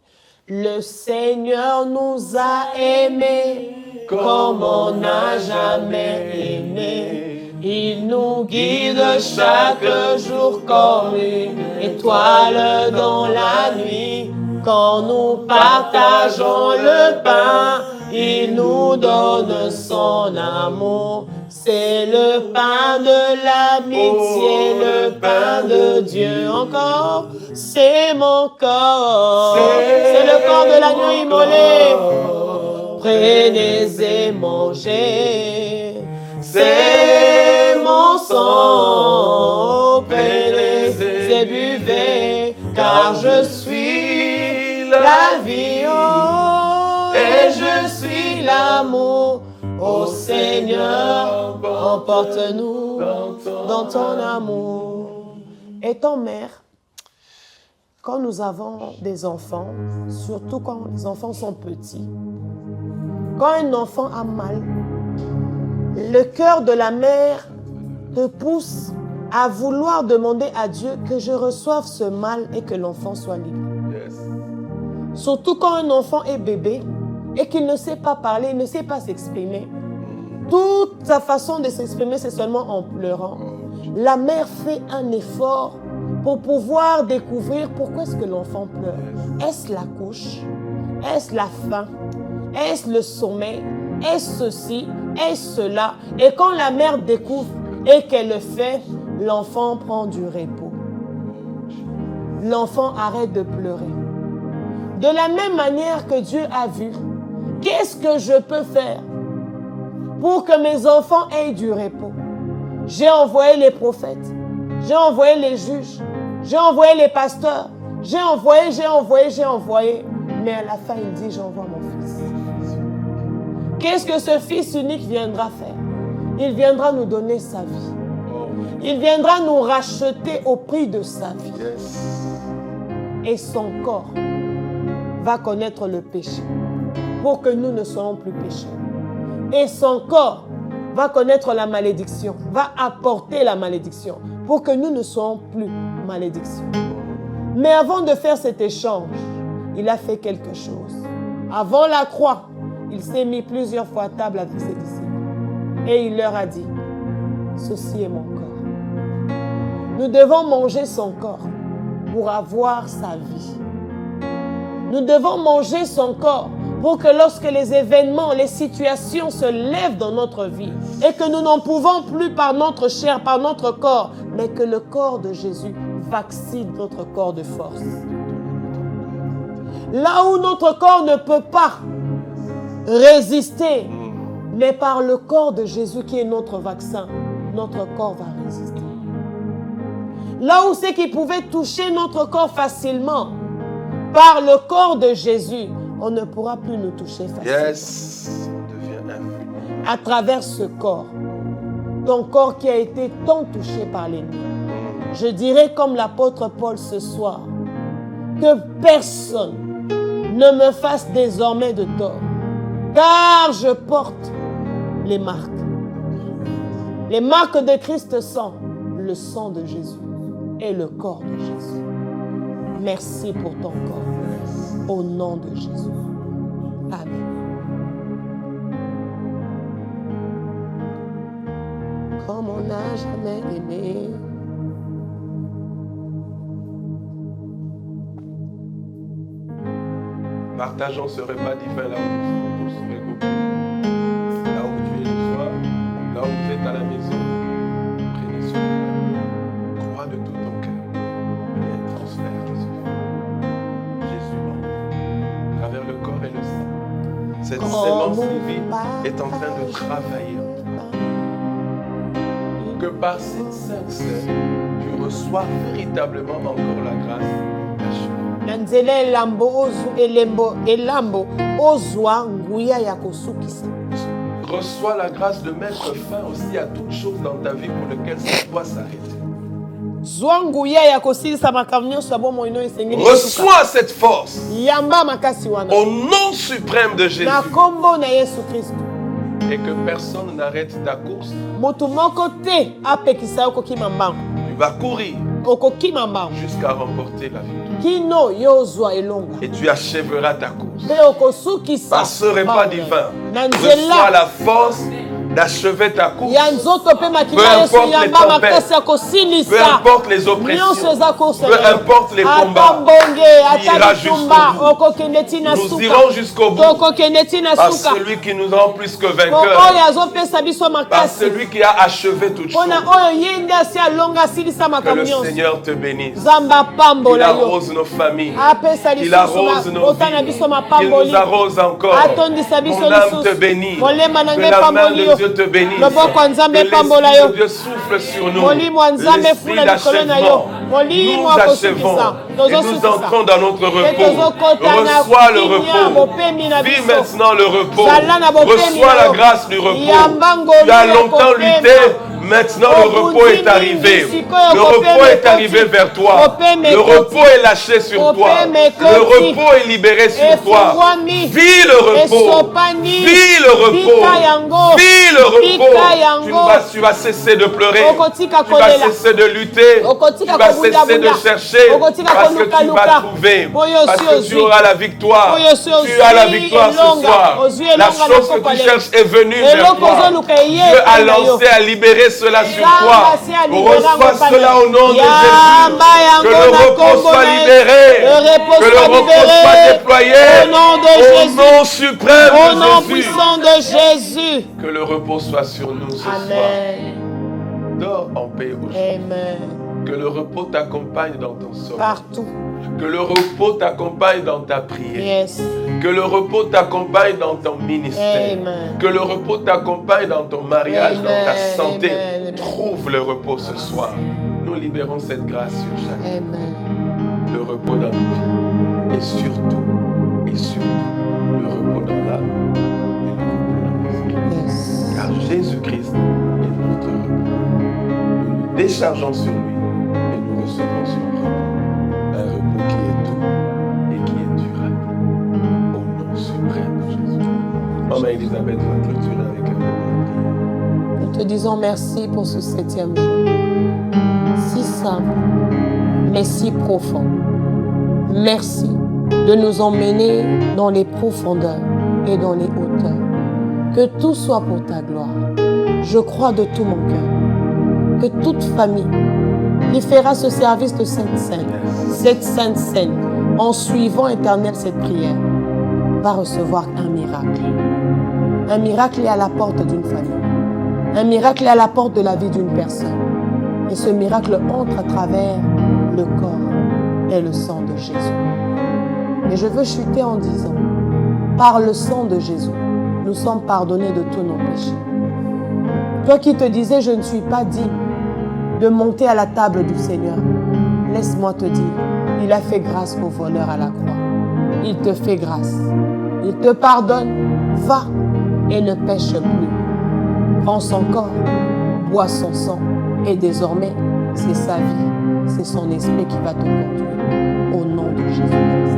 Le Seigneur nous a aimés comme on n'a jamais aimé. Il nous guide chaque jour comme une étoile dans la nuit. Quand nous partageons le pain, il nous donne son amour. C'est le pain de l'amitié, le pain de Dieu. Encore, c'est mon corps, c'est le corps de l'agneau immolé. Prenez et mangez, c'est mon sang. Prenez et buvez, car je suis la vie, oh, et je suis l'amour. Ô Seigneur, emporte-nous dans ton amour. Étant mère, quand nous avons des enfants, surtout quand les enfants sont petits, quand un enfant a mal, le cœur de la mère te pousse à vouloir demander à Dieu que je reçoive ce mal et que l'enfant soit libre. Yes. Surtout quand un enfant est bébé et qu'il ne sait pas parler, il ne sait pas s'exprimer. Toute sa façon de s'exprimer, c'est seulement en pleurant. La mère fait un effort pour pouvoir découvrir pourquoi est-ce que l'enfant pleure. Est-ce la couche? Est-ce la faim? Est-ce le sommeil? Est-ce ceci? Est-ce cela? Et quand la mère découvre et qu'elle le fait, l'enfant prend du repos. L'enfant arrête de pleurer. De la même manière que Dieu a vu, qu'est-ce que je peux faire pour que mes enfants aient du repos? J'ai envoyé les prophètes, j'ai envoyé les juges, j'ai envoyé les pasteurs, j'ai envoyé. Mais à la fin, il dit, j'envoie mon fils. Qu'est-ce que ce fils unique viendra faire? Il viendra nous donner sa vie. Il viendra nous racheter au prix de sa vie. Et son corps va connaître le péché pour que nous ne soyons plus pécheurs. Et son corps va connaître la malédiction, va apporter la malédiction pour que nous ne soyons plus malédiction. Mais avant de faire cet échange, il a fait quelque chose. Avant la croix, il s'est mis plusieurs fois à table avec ses disciples. Et il leur a dit, ceci est mon corps. Nous devons manger son corps pour avoir sa vie. Nous devons manger son corps pour que lorsque les événements, les situations se lèvent dans notre vie et que nous n'en pouvons plus par notre chair, par notre corps, mais que le corps de Jésus vaccine notre corps de force. Là où notre corps ne peut pas résister, mais par le corps de Jésus qui est notre vaccin, notre corps va résister. Là où c'est qu'il pouvait toucher notre corps facilement, par le corps de Jésus, on ne pourra plus nous toucher facilement. Yes, on devient invulnérable. À travers ce corps, ton corps qui a été tant touché par l'ennemi. Je dirais comme l'apôtre Paul ce soir, que personne ne me fasse désormais de tort, car je porte les marques. Les marques de Christ sont le sang de Jésus et le corps de Jésus. Merci pour ton corps, au nom de Jésus. Amen. Comme on n'a jamais aimé. Partageons ce repas divin là où nous sommes tous regroupés. Là où tu es le soir, là où vous êtes à la maison, prenez sur vous. Crois de tout ton cœur. Il y a un transfert qui se fait. Jésus, à travers le corps et le sang, cette sémence divine est en train de travailler en toi. Que par cette sainte sœur, tu reçois véritablement encore la grâce d'Achille. Reçois la grâce de mettre fin aussi à toute chose dans ta vie pour laquelle ça doit s'arrêter. Reçois cette force au nom suprême de Jésus. Et que personne n'arrête ta course. Tu vas courir jusqu'à remporter la victoire. Et tu achèveras ta course. Par ce repas divin, reçois la force d'achever ta course. Peu importe les tempêtes, peu importe les oppressions, peu importe les combats, il ira jusqu'au bout. Nous irons jusqu'au bout par celui qui nous rend plus que vainqueurs, par celui qui a achevé toutes choses. Que le Seigneur te bénisse. Il arrose nos familles, il arrose nos vies, il nous arrose encore. Mon âme te bénit, que la main de Dieu te bénisse, que l'Esprit de Dieu souffle sur nous, l'esprit d'achèvement. Nous achevons et nous entrons dans notre repos. Reçois le repos. Vis maintenant le repos. Reçois la grâce du repos. Tu as longtemps lutté. Maintenant, le repos est arrivé. Le repos est arrivé vers toi. Le repos est lâché sur toi. Le repos est libéré sur toi. Vis le repos. Vis le repos. Vis le repos. Tu vas cesser de pleurer. Tu vas cesser de lutter. Tu vas cesser de chercher. Parce que tu vas trouver. Parce que tu auras la victoire. Tu as la victoire ce soir. La chose que tu cherches est venue vers toi. Dieu a lancé à libérer cela sur toi. Reçois cela au nom de Jésus. Que le repos soit libéré. Que le repos soit déployé. Au nom suprême de Jésus. Que le repos soit sur nous ce soir. Dors en paix aujourd'hui. Que le repos t'accompagne dans ton sommeil. Partout. Que le repos t'accompagne dans ta prière. Que le repos t'accompagne dans ton ministère. Que le repos t'accompagne dans ton mariage, dans ta santé. Trouve le repos ce soir. Nous libérons cette grâce sur chacun. Le repos dans nos vies. Et surtout, le repos dans l'âme et le repos dans l'esprit. Car Jésus-Christ est notre repos. Nous nous déchargeons sur lui et nous recevons son repos. Un repos qui est doux et qui est durable. Au nom suprême de Jésus. Maman Elisabeth va clôturer avec un moment de prière. Nous te disons merci pour ce 7e jour. Si simple, mais si profond. Merci de nous emmener dans les profondeurs et dans les hauteurs. Que tout soit pour ta gloire. Je crois de tout mon cœur que toute famille qui fera ce service de Sainte Seine, cette Sainte Seine, en suivant éternel cette prière, va recevoir un miracle. Un miracle est à la porte d'une famille. Un miracle est à la porte de la vie d'une personne. Et ce miracle entre à travers le corps et le sang de Jésus. Et je veux chuter en disant, par le sang de Jésus, nous sommes pardonnés de tous nos péchés. Toi qui te disais, je ne suis pas digne de monter à la table du Seigneur, laisse-moi te dire, il a fait grâce au voleur à la croix. Il te fait grâce. Il te pardonne. Va et ne pêche plus. Prends son corps, bois son sang. Et désormais, c'est sa vie, c'est son esprit qui va te conduire. Au nom de Jésus-Christ.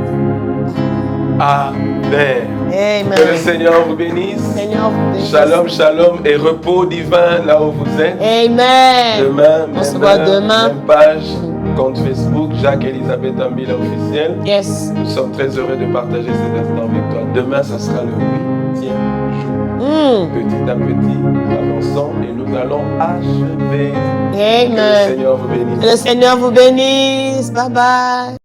Amen. Amen. Que le Seigneur vous bénisse. Seigneur vous bénisse. Shalom, shalom et repos divin là où vous êtes. Amen. Demain, on se voit demain. Même page, compte Facebook, Jacques-Elisabeth Ambila officiel. Yes. Nous sommes très heureux de partager cet instant avec toi. Demain, ce sera le 8e jour. Petit à petit, nous avançons et nous allons achever. Amen. Que le Seigneur vous bénisse. Que le Seigneur vous bénisse. Bye bye.